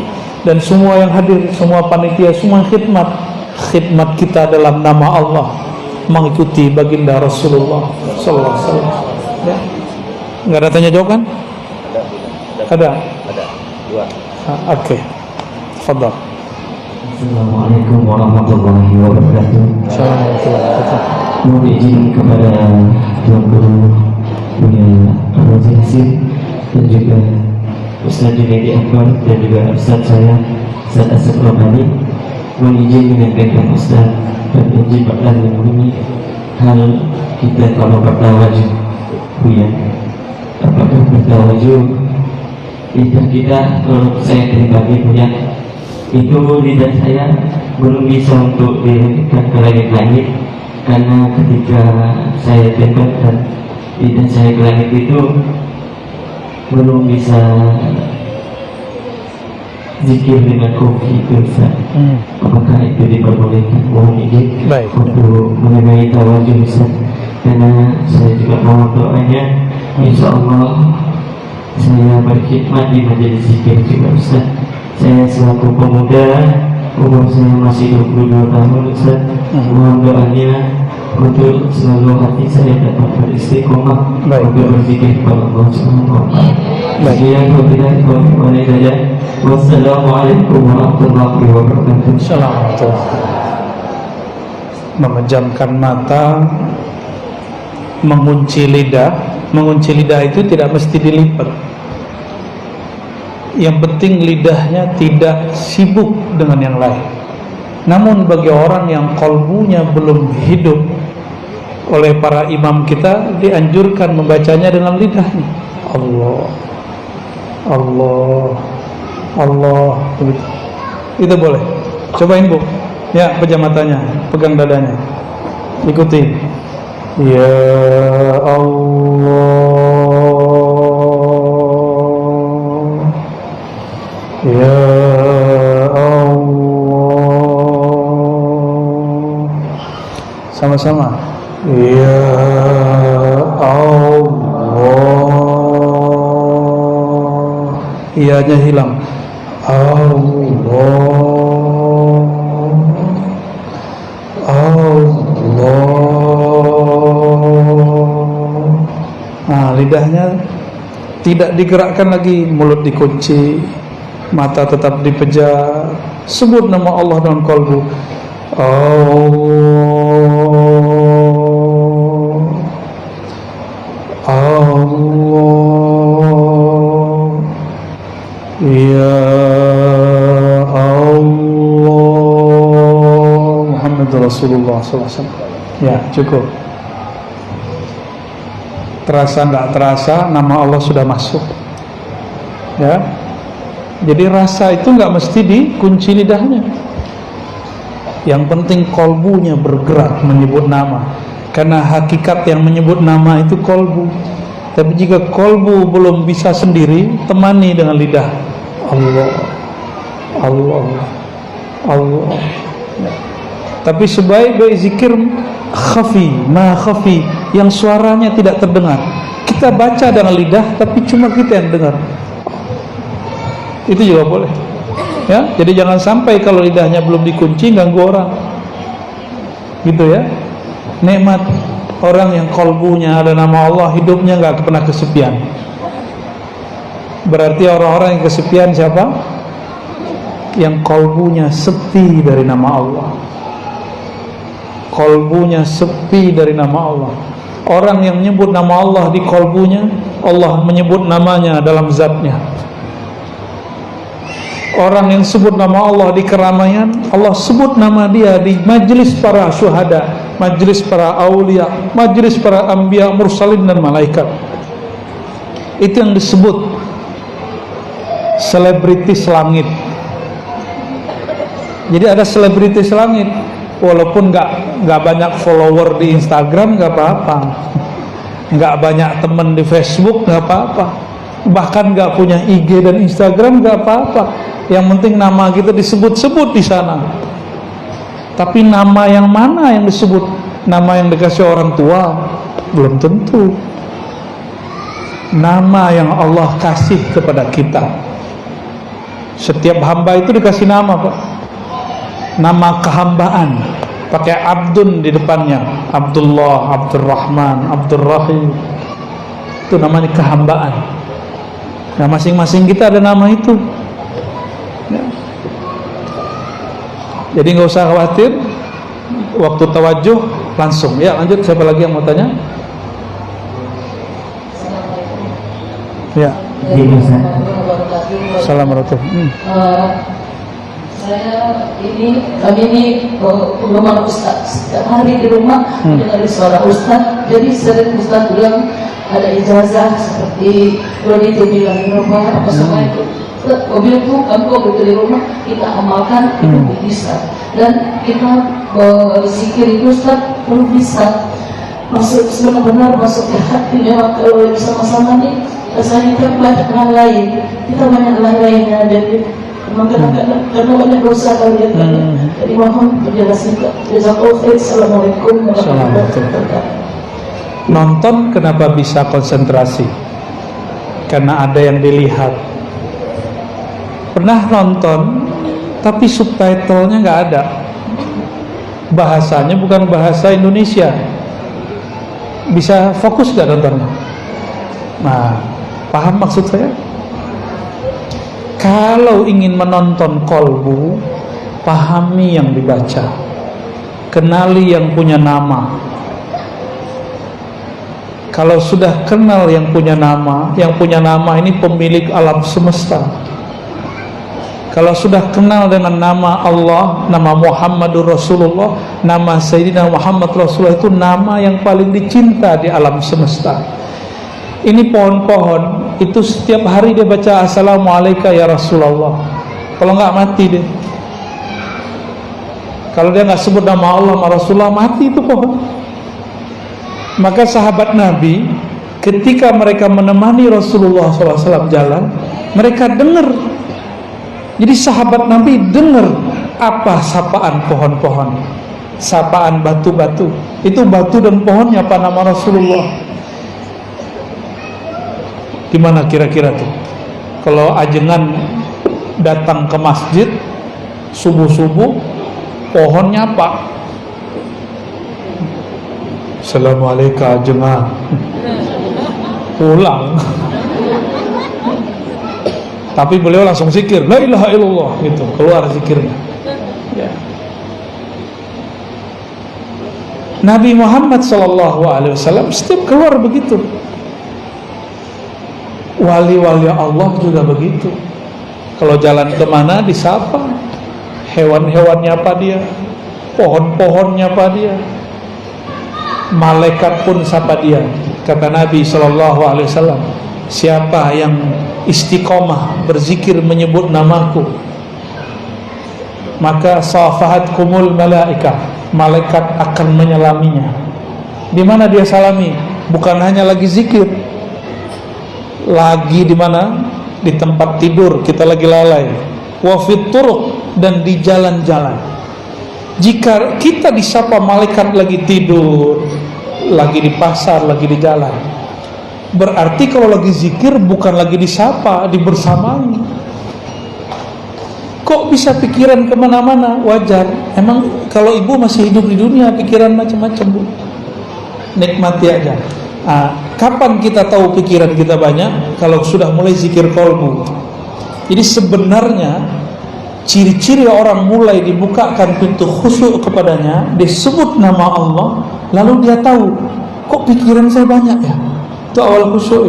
dan semua yang hadir, semua panitia, semua khidmat kita dalam nama Allah, mengikuti baginda Rasulullah sallallahu alaihi wasallam. Ya. Enggak ada tanya jawab kan? Ada. Dua. Oke. Tafadhal. Assalamualaikum warahmatullahi wabarakatuh. Assalamualaikum. Mohon izin kepada Tuan Guru Buya Abdul Hasim dan juga Ustaz Junaidi Akbar dan juga Ustaz saya Ustaz Asep Ramani, mohon izin menyampaikan Ustaz dan izin bertanya mengenai hal kita kalau bertawajuh Buya, apakah bertawajuh lidah kita? Kalau saya pribadi Buya, itu lidah saya belum bisa untuk dinaikkan ke langit-langit, karena ketika saya tempatkan lidah saya ke langit itu belum bisa zikir dengan kopi itu Ustaz. Apakah itu diperbolehkan? Mohon izin untuk mengenai tawajuh Ustaz, karena saya juga mau doanya, insya Allah saya berkhidmat di majelis zikir juga Ustaz. Saya selaku pemuda, umur saya masih 22 tahun Ustaz. Mohon doanya untuk selalu hati saya dapat beristiqomah untuk berzikir kepada Allah Subhanahu wa taala. Wassalamualaikum warahmatullahi wabarakatuh. Assalamualaikum. Memejamkan mata, mengunci lidah. Mengunci lidah itu tidak mesti dilipat. Yang penting lidahnya tidak sibuk dengan yang lain. Namun bagi orang yang kalbunya belum hidup, oleh para imam kita dianjurkan membacanya dengan lidahnya. Allah, Allah, Allah, begitu. Itu boleh. Cobain Bu. Ya, pejam matanya, pegang dadanya, ikuti. Ya Allah, Ya Allah, sama-sama. Ya Allah, iyanya hilang. Allah, Allah. Nah, lidahnya tidak digerakkan lagi, mulut dikunci, mata tetap dipejam. Sebut nama Allah dengan kalbu. Allah, Allah, Ya Allah, Muhammad Rasulullah SAW. Ya, cukup. Terasa nggak terasa, nama Allah sudah masuk. Ya, jadi rasa itu nggak mesti dikunci lidahnya. Yang penting kolbunya bergerak menyebut nama, karena hakikat yang menyebut nama itu kolbu. Tapi jika kolbu belum bisa sendiri, temani dengan lidah. Allah, Allah, Allah. Ya. Tapi sebaik-baik zikir khafi, ma khafi, yang suaranya tidak terdengar. Kita baca dengan lidah, tapi cuma kita yang dengar. Itu juga boleh. Ya, jadi jangan sampai kalau lidahnya belum dikunci ganggu orang. Gitu ya. Nikmat orang yang kalbunya ada nama Allah, hidupnya nggak pernah kesepian. Berarti orang-orang yang kesepian siapa? Yang kalbunya sepi dari nama Allah. Kalbunya sepi dari nama Allah. Orang yang menyebut nama Allah di kalbunya, Allah menyebut namanya dalam zatnya. Orang yang sebut nama Allah di keramaian, Allah sebut nama dia di majlis para syuhada, majelis para aulia, majelis para anbiya, mursalin dan malaikat. Itu yang disebut selebritis langit. Jadi ada selebritis langit, walaupun nggak banyak follower di Instagram nggak apa-apa, nggak banyak teman di Facebook nggak apa-apa, bahkan nggak punya IG dan Instagram nggak apa-apa. Yang penting nama kita disebut-sebut di sana. Tapi nama yang mana yang disebut? Nama yang dikasih orang tua? Belum tentu. Nama yang Allah kasih kepada kita. Setiap hamba itu dikasih nama, Pak. Nama kehambaan, pakai abdun di depannya. Abdullah, Abdurrahman, Abdurrahim. Itu namanya kehambaan. Nah, masing-masing kita ada nama itu. Ya. Jadi nggak usah khawatir. Waktu tawajuh langsung. Ya, lanjut. Siapa lagi yang mau tanya? Ya. Assalamualaikum. Kami ini penggemar Ustaz. Setiap hari di rumah dengar suara Ustaz. Jadi sering Ustaz bilang ada ijazah seperti Rodi itu bilang di rumah apa semua itu. Mobil itu kami begitu di rumah kita amalkan itu bisa. Dan kita berzikir itu Ustaz perlu bisa masuk benar-benar masuk ke hati. Memang kalau bersama-sama nih rasanya kita banyak hal lain. Kita banyak hal lainnya jadi karena banyak dosa kalian. Jadi mohon penjelasan. Assalamualaikum warahmatullahi wabarakatuh. Nonton kenapa bisa konsentrasi? Karena ada yang dilihat. Pernah nonton tapi subtitlenya nggak ada, bahasanya bukan bahasa Indonesia, bisa fokus nggak nontonnya? Nah, paham maksud saya? Kalau ingin menonton kolbu, pahami yang dibaca, kenali yang punya nama. Kalau sudah kenal yang punya nama ini pemilik alam semesta. Kalau sudah kenal dengan nama Allah, nama Muhammadur Rasulullah, nama Sayyidina Muhammad Rasulullah, itu nama yang paling dicinta di alam semesta. Ini pohon-pohon, itu setiap hari dia baca Assalamualaikum ya Rasulullah. Kalau nggak mati dia. Kalau dia nggak sebut nama Allah sama Rasulullah, mati itu pohon. Maka sahabat Nabi, ketika mereka menemani Rasulullah SAW jalan, mereka dengar. Jadi sahabat Nabi dengar apa sapaan pohon-pohon, sapaan batu-batu. Itu batu dan pohonnya apa nama Rasulullah. Gimana kira-kira tuh? Kalau ajengan datang ke masjid subuh-subuh, pohonnya apa? Assalamualaikum ajengan. Pulang. Tapi beliau langsung zikir, la ilaha illallah, gitu, keluar zikirnya. Ya. Nabi Muhammad SAW setiap keluar begitu. Wali-wali Allah juga begitu. Kalau jalan kemana disapa, hewan-hewannya apa dia, pohon-pohonnya apa dia, malaikat pun sapa dia. Kata Nabi SAW, siapa yang istiqomah berzikir menyebut namaku, maka safahatkumul malaikah, malaikat akan menyalaminya. Di mana dia salami? Bukan hanya lagi zikir, lagi di mana? Di tempat tidur kita lagi lalai, wa fit turuq, dan di jalan-jalan. Jika kita disapa malaikat lagi tidur, lagi di pasar, lagi di jalan, berarti kalau lagi zikir bukan lagi disapa, dibersamai. Kok bisa pikiran kemana-mana? Wajar. Emang kalau ibu masih hidup di dunia, pikiran macam-macam, Bu. Nikmati aja. Kapan kita tahu pikiran kita banyak? Kalau sudah mulai zikir kolbu. Jadi sebenarnya ciri-ciri orang mulai dibukakan pintu khusyuk kepadanya, disebut nama Allah, lalu dia tahu, kok pikiran saya banyak ya? Itu awal khusyuk.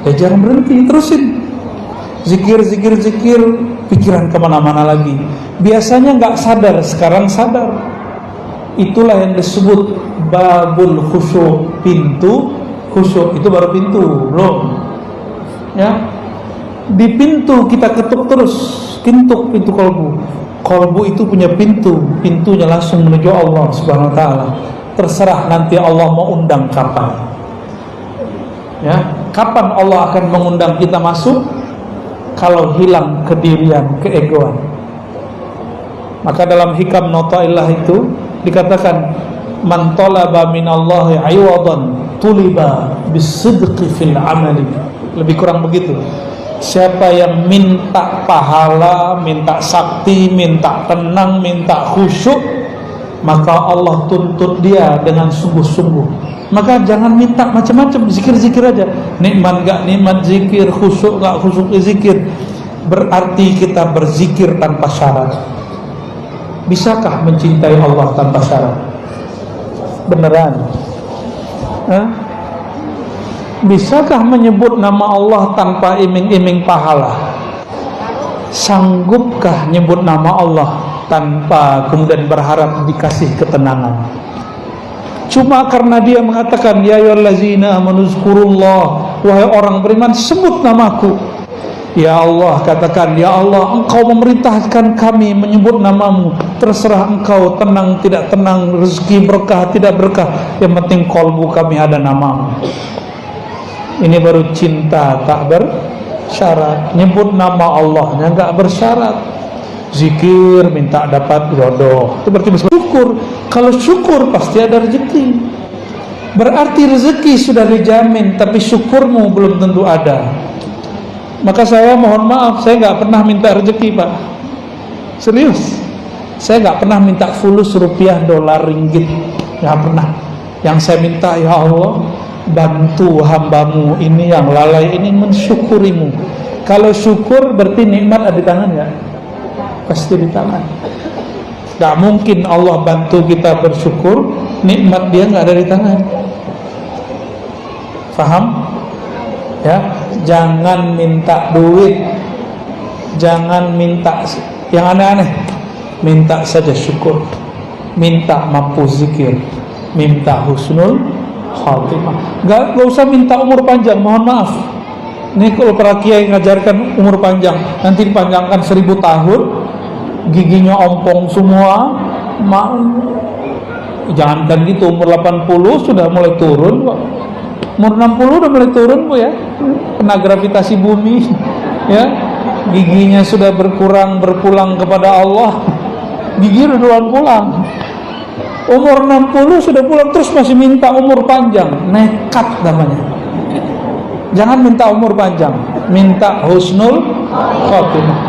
Ya jangan berhenti, terusin zikir, pikiran kemana-mana lagi. Biasanya nggak sadar, sekarang sadar. Itulah yang disebut babul khusyuk, pintu khusyuk. Itu baru pintu, belum. Ya, di pintu kita ketuk terus, pintu kolbu. Kolbu itu punya pintu, pintunya langsung menuju Allah Subhanahu Wa Taala. Terserah nanti Allah mau undang kapan. Ya, kapan Allah akan mengundang kita masuk? Kalau hilang kedirian, keegoan. Maka dalam hikam Notailah itu dikatakan, man talaba minallahi iwadan tuliba bisidqi fil amali. Lebih kurang begitu. Siapa yang minta pahala, minta sakti, minta tenang, minta khusyuk, maka Allah tuntut dia dengan sungguh-sungguh. Maka jangan minta macam-macam, zikir-zikir aja. Nikmat gak nikmat zikir, khusyuk gak khusyuk zikir. Berarti kita berzikir tanpa syarat. Bisakah mencintai Allah tanpa syarat? Beneran? Bisakah menyebut nama Allah tanpa iming-iming pahala? Sanggupkah nyebut nama Allah tanpa kemudian berharap dikasih ketenangan? Cuma karena dia mengatakan, ya ayyuhallazina amanu zkurullah, wahai orang beriman, sebut namaku. Ya Allah, katakan, ya Allah, engkau memerintahkan kami menyebut namamu. Terserah engkau, tenang tidak tenang, rezeki berkah tidak berkah, yang penting kolbu kami ada namamu. Ini baru cinta tak bersyarat. Nyebut nama Allahnya gak bersyarat. Zikir minta dapat jodoh, itu berarti bersyukur. Kalau syukur pasti ada rezeki. Berarti rezeki sudah dijamin, tapi syukurmu belum tentu ada. Maka saya mohon maaf, saya gak pernah minta rezeki, Pak. Serius, saya gak pernah minta fulus rupiah, dolar, ringgit. Gak pernah. Yang saya minta, ya Allah, bantu hambamu ini yang lalai ini mensyukurimu. Kalau syukur berarti nikmat ada di tangan ya? Pasti di tangan. Gak mungkin Allah bantu kita bersyukur, nikmat dia gak ada di tangan. Faham? Ya, jangan minta duit, jangan minta yang aneh-aneh, minta saja syukur, minta mampu zikir, minta husnul khatimah. Gak usah minta umur panjang, mohon maaf. Ini kalau para kiai ngajarkan umur panjang, nanti dipanjangkan 1000 tahun, giginya ompong semua. Jangankan gitu, umur 80 sudah mulai turun, Pak. Umur 60 udah mulai turun, Bu, ya. Kena gravitasi bumi, ya. Giginya sudah berpulang kepada Allah. Gigi udah duluan pulang. Umur 60 sudah pulang, terus masih minta umur panjang. Nekat namanya. Jangan minta umur panjang, minta husnul khotimah.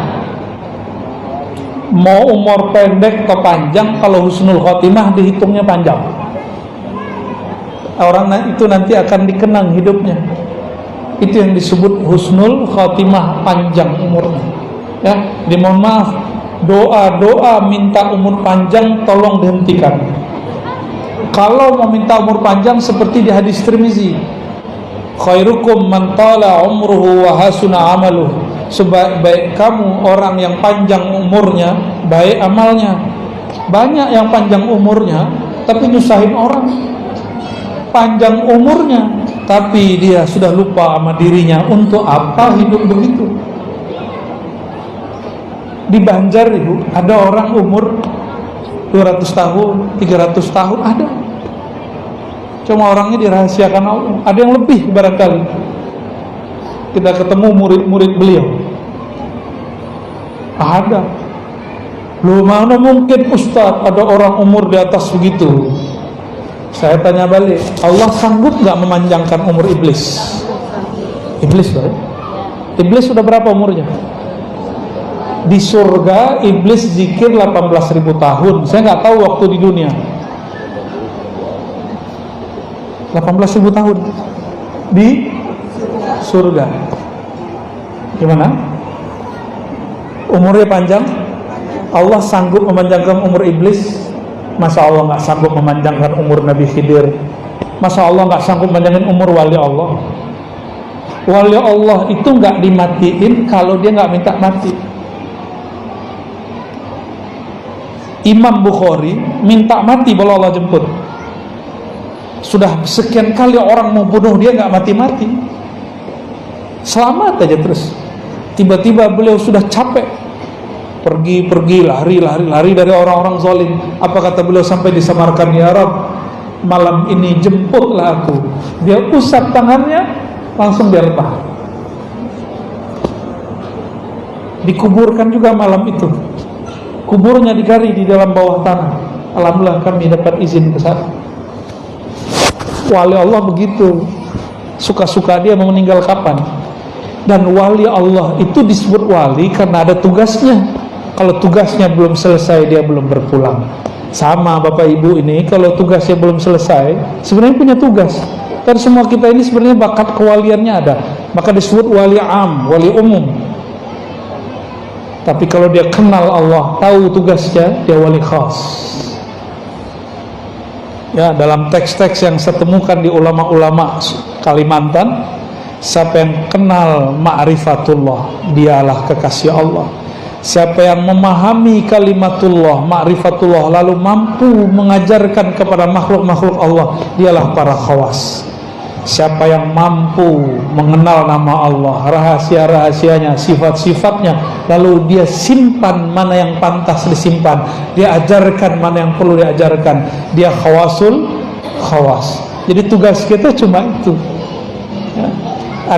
Mau umur pendek atau panjang, kalau husnul khotimah dihitungnya panjang. Orang itu nanti akan dikenang hidupnya. Itu yang disebut husnul khotimah, panjang umurnya. Ya, dimohon maaf, doa-doa minta umur panjang tolong dihentikan. Kalau mau minta umur panjang seperti di hadis Tirmizi, khairukum man tala umruhu wa hasuna amaluh. Sebaik-baik kamu orang yang panjang umurnya, baik amalnya. Banyak yang panjang umurnya tapi nyusahin orang. Panjang umurnya tapi dia sudah lupa sama dirinya. Untuk apa hidup begitu? Di Banjar, Ibu, ada orang umur 200 tahun, 300 tahun, ada. Cuma orangnya dirahasiakan Allah. Ada yang lebih barangkali. Kita ketemu murid-murid beliau, ada. Loh, mana mungkin Ustaz ada orang umur di atas begitu? Saya tanya balik, Allah sanggup gak memanjangkan umur iblis? Iblis, Pak. Iblis sudah berapa umurnya? Di surga iblis zikir 18.000 tahun. Saya gak tahu waktu di dunia. 18.000 tahun di surga. Gimana? Umurnya panjang? Allah sanggup memanjangkan umur iblis? Masa Allah nggak sanggup memanjangkan umur Nabi Khidir? Masa Allah nggak sanggup memanjangkan umur wali Allah? Wali Allah itu nggak dimatiin kalau dia nggak minta mati. Imam Bukhari minta mati kalau Allah jemput. Sudah sekian kali orang mau bunuh dia, nggak mati-mati, selamat aja terus. Tiba-tiba beliau sudah capek, pergi lari dari orang-orang zalim. Apa kata beliau sampai di Samarkand? Ya Rabb, malam ini jemputlah aku. Dia usap tangannya, langsung dia rebah. Dikuburkan juga malam itu. Kuburnya digali di dalam bawah tanah. Alhamdulillah kami dapat izin ke sana. Wali Allah begitu, suka-suka dia mau meninggal kapan. Dan wali Allah itu disebut wali karena ada tugasnya. Kalau tugasnya belum selesai, dia belum berpulang. Sama Bapak Ibu ini, kalau tugasnya belum selesai, sebenarnya punya tugas. Dan semua kita ini sebenarnya bakat kewaliannya ada. Maka disebut wali am, wali umum. Tapi kalau dia kenal Allah, tahu tugasnya, dia wali khas. Ya, dalam teks-teks yang saya temukan di ulama-ulama Kalimantan, siapa yang kenal ma'rifatullah, dialah kekasih Allah. Siapa yang memahami kalimatullah, ma'rifatullah, lalu mampu mengajarkan kepada makhluk-makhluk Allah, dialah para khawas. Siapa yang mampu mengenal nama Allah, rahasia-rahasianya, sifat-sifatnya, lalu dia simpan mana yang pantas disimpan, dia ajarkan mana yang perlu diajarkan, dia khawasul khawas. Jadi tugas kita cuma itu ya.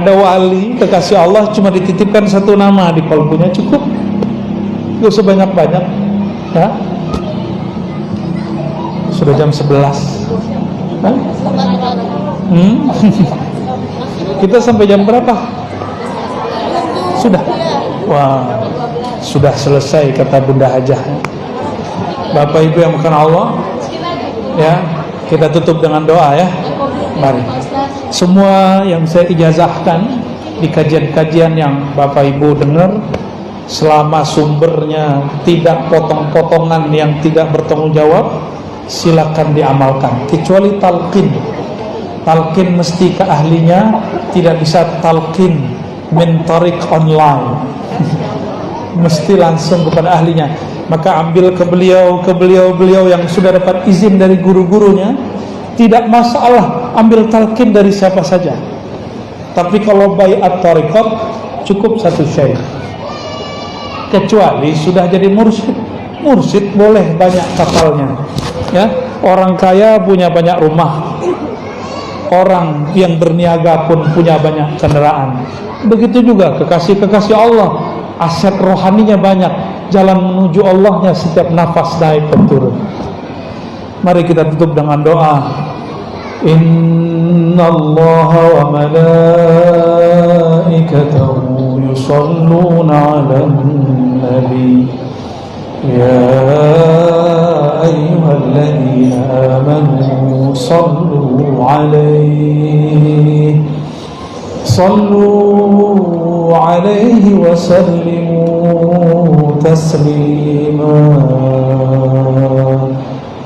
Ada wali kekasih Allah cuma dititipkan satu nama di kalbunya, cukup, gak usah banyak-banyak ya. Sudah jam 11 Hah? Kita sampai jam berapa? Sudah? Wah, sudah selesai kata Bunda Hajah. Bapak Ibu yang bukan Allah ya, kita tutup dengan doa ya. Mari. Semua yang saya ijazahkan di kajian-kajian yang Bapak Ibu dengar, selama sumbernya tidak potong-potongan yang tidak bertanggung jawab, silakan diamalkan, kecuali talqin. Talqin mesti ke ahlinya, tidak bisa talqin min tariq online. Mesti langsung kepada ahlinya. Maka ambil ke beliau yang sudah dapat izin dari guru-gurunya, tidak masalah ambil talqin dari siapa saja. Tapi kalau bai'at tariqat cukup satu syekh. Kecuali sudah jadi mursyid. Mursyid boleh banyak kapalnya. Ya, orang kaya punya banyak rumah. Orang yang berniaga pun punya banyak kendaraan. Begitu juga kekasih-kekasih Allah, aset rohaninya banyak, jalan menuju Allahnya setiap nafas naik dan turun. Mari kita tutup dengan doa. Innallaha wa malaikatahu yusalluna 'alan nabi. Ya ayyuhalladzina amanu sallu 'alaihi wa sallimu taslima.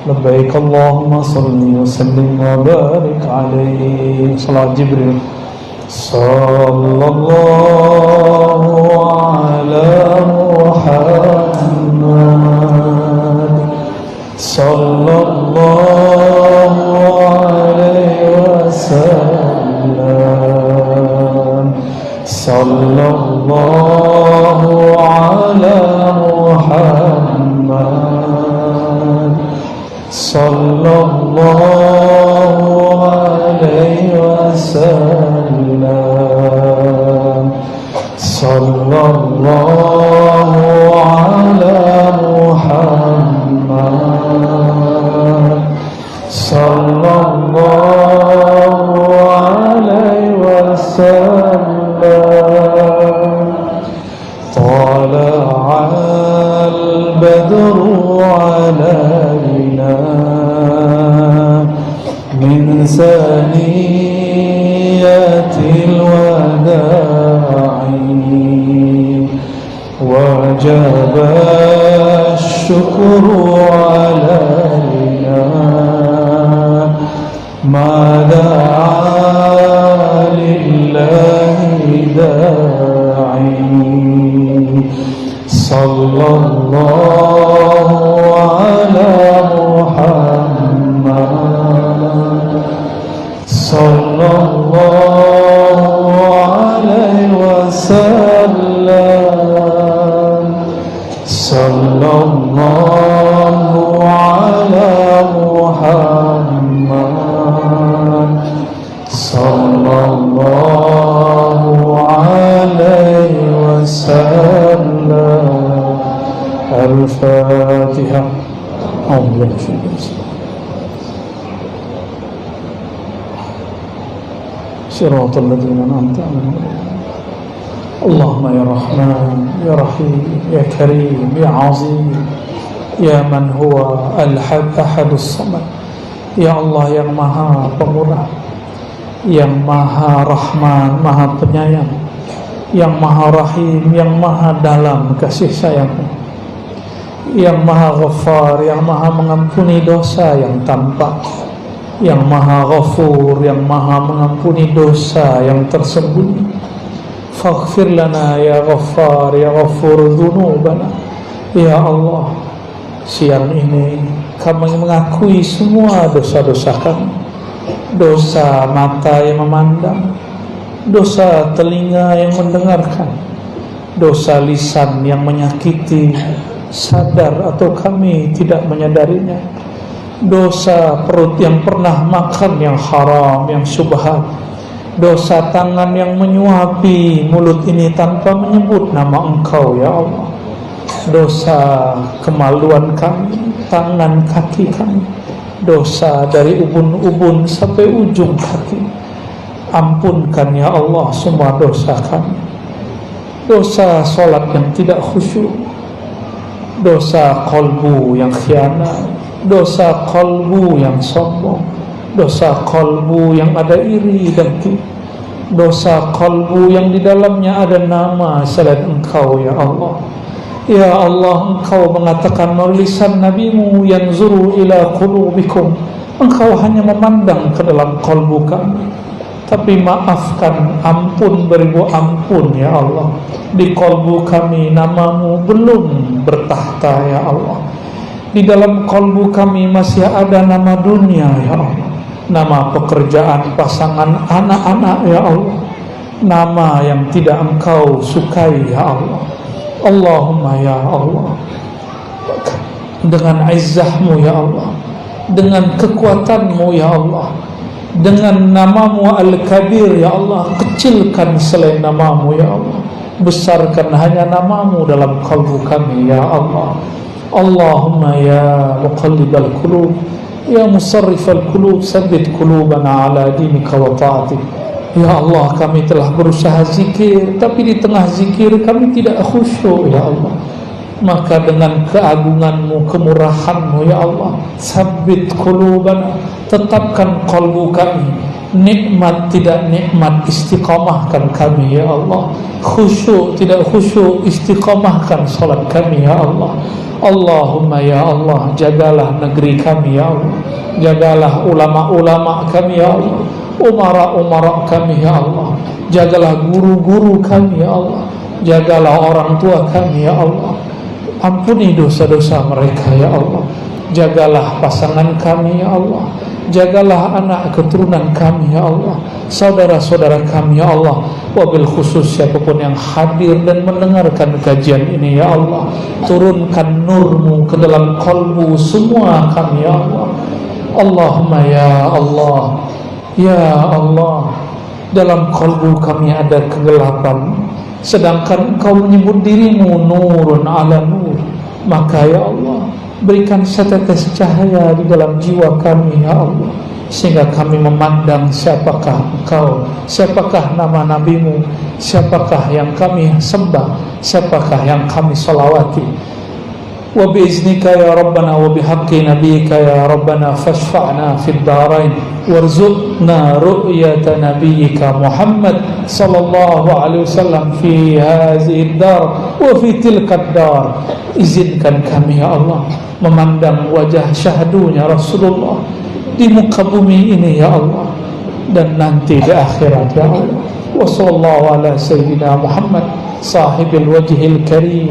Labbaik Allahumma salli wa sallim wa barik 'alaihi. Salat Jibril. Sallallahu ala Muhammad sallallahu alaihi wasallam. Sallallahu ala Muhammad sallallahu alaihi wasallam. Sallallahu ala Muhammad sallallahu alaihi wasallam. Tala'al badru alaina min saniyatil wada'i wajaba syukru alaina ma da'a lillahi da'i. Sallallahu Al-Fatihah. Allah Siratal ladzina an'amta 'alaihim. Allahumma ya Rahman, ya Rahim, ya Karim, ya Azim, ya man huwa al-ahadus samad. Ya Allah yang maha pemurah, yang maha rahman, maha penyayang, yang maha rahim, yang maha dalam kasih sayang, yang maha ghaffar, yang maha mengampuni dosa yang tampak, yang maha ghafur, yang maha mengampuni dosa yang tersembunyi. Faghfir lana ya ghaffar, ya ghafur dzunubana. Ya Allah, siang ini kami mengakui semua dosa-dosa kami. Dosa mata yang memandang, dosa telinga yang mendengarkan, dosa lisan yang menyakiti, sadar atau kami tidak menyadarinya, dosa perut yang pernah makan yang haram, yang syubhat, dosa tangan yang menyuapi mulut ini tanpa menyebut nama Engkau ya Allah, dosa kemaluan kami, tangan kaki kami, dosa dari ubun-ubun sampai ujung kaki. Ampunkan ya Allah semua dosa kami. Dosa solat yang tidak khusyuk, dosa kolbu yang khianat, dosa kolbu yang sombong, dosa kolbu yang ada iri dengki, dosa kolbu yang di dalamnya ada nama selain Engkau ya Allah. Ya Allah, Engkau mengatakan melalui lisan Nabi-Mu, yanzuru ila qulubikum, Engkau hanya memandang ke dalam kolbu kami. Tapi maafkan, ampun beribu ampun ya Allah, di kolbu kami namamu belum bertahta ya Allah. Di dalam kolbu kami masih ada nama dunia ya Allah, nama pekerjaan, pasangan, anak-anak ya Allah, nama yang tidak Engkau sukai ya Allah. Allahumma ya Allah, dengan izzah-Mu ya Allah, dengan kekuatan-Mu ya Allah, dengan namamu Al-Kabir ya Allah, kecilkan selain namamu ya Allah, besarkan hanya namamu dalam kalbu kami ya Allah. Allahumma ya muqallibal qulub, ya musarrifal qulub, sabbit qulubana ala dinika wa ta'atik. Ya Allah, kami telah berusaha zikir, tapi di tengah zikir kami tidak khusyuk ya Allah. Maka dengan keagungan-Mu, kemurahan-Mu ya Allah, sabbit qulubana, tetapkan qalbu kami, nikmat tidak nikmat istiqamahkan kami ya Allah, khusyuk tidak khusyuk istiqamahkan salat kami ya Allah. Allahumma ya Allah, jagalah negeri kami ya Allah, jagalah ulama-ulama kami ya Allah, umara-umara kami ya Allah, jagalah guru-guru kami ya Allah, jagalah orang tua kami ya Allah. Ampuni dosa-dosa mereka ya Allah. Jagalah pasangan kami ya Allah, jagalah anak keturunan kami ya Allah, saudara-saudara kami ya Allah. Wabil khusus siapapun yang hadir dan mendengarkan kajian ini ya Allah, turunkan nur-Mu ke dalam kalbu semua kami ya Allah. Allahumma ya Allah, ya Allah, dalam kalbu kami ada kegelapan, sedangkan Engkau menyebut dirimu nurun ala nur. Maka ya Allah, berikan setetes cahaya di dalam jiwa kami ya Allah, sehingga kami memandang siapakah Engkau, siapakah nama Nabi-Mu, siapakah yang kami sembah, siapakah yang kami salawati. Wa biiznika ya Rabbana wa bihaqqi nabiyyika ya Rabbana fashfa'na fid darain warzuqna ru'yata nabiyyika Muhammad sallallahu alaihi wasallam fi hadhihi dar wa fi tilka dar. Izinkan kami ya Allah memandang wajah syahdunya Rasulullah di muka bumi ini ya Allah, dan nanti di akhirat ya Allah. Wa sallallahu ala sayyidina Muhammad sahibil wajhil karim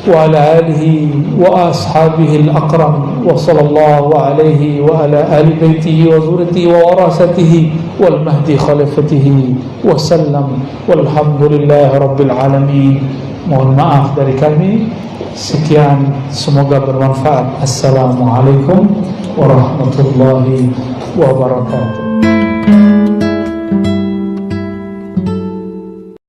wa ala alihi wa ashabihi al-akram, wa sallallahu alaihi wa ala ahli baitihi wa zurriyatihi wa warasatihi wal mahdi khalifatihi wa sallam, walhamdulillahi rabbil alamin. Mohon maaf dari kami. Sekian, semoga bermanfaat. Assalamualaikum warahmatullahi wabarakatuh.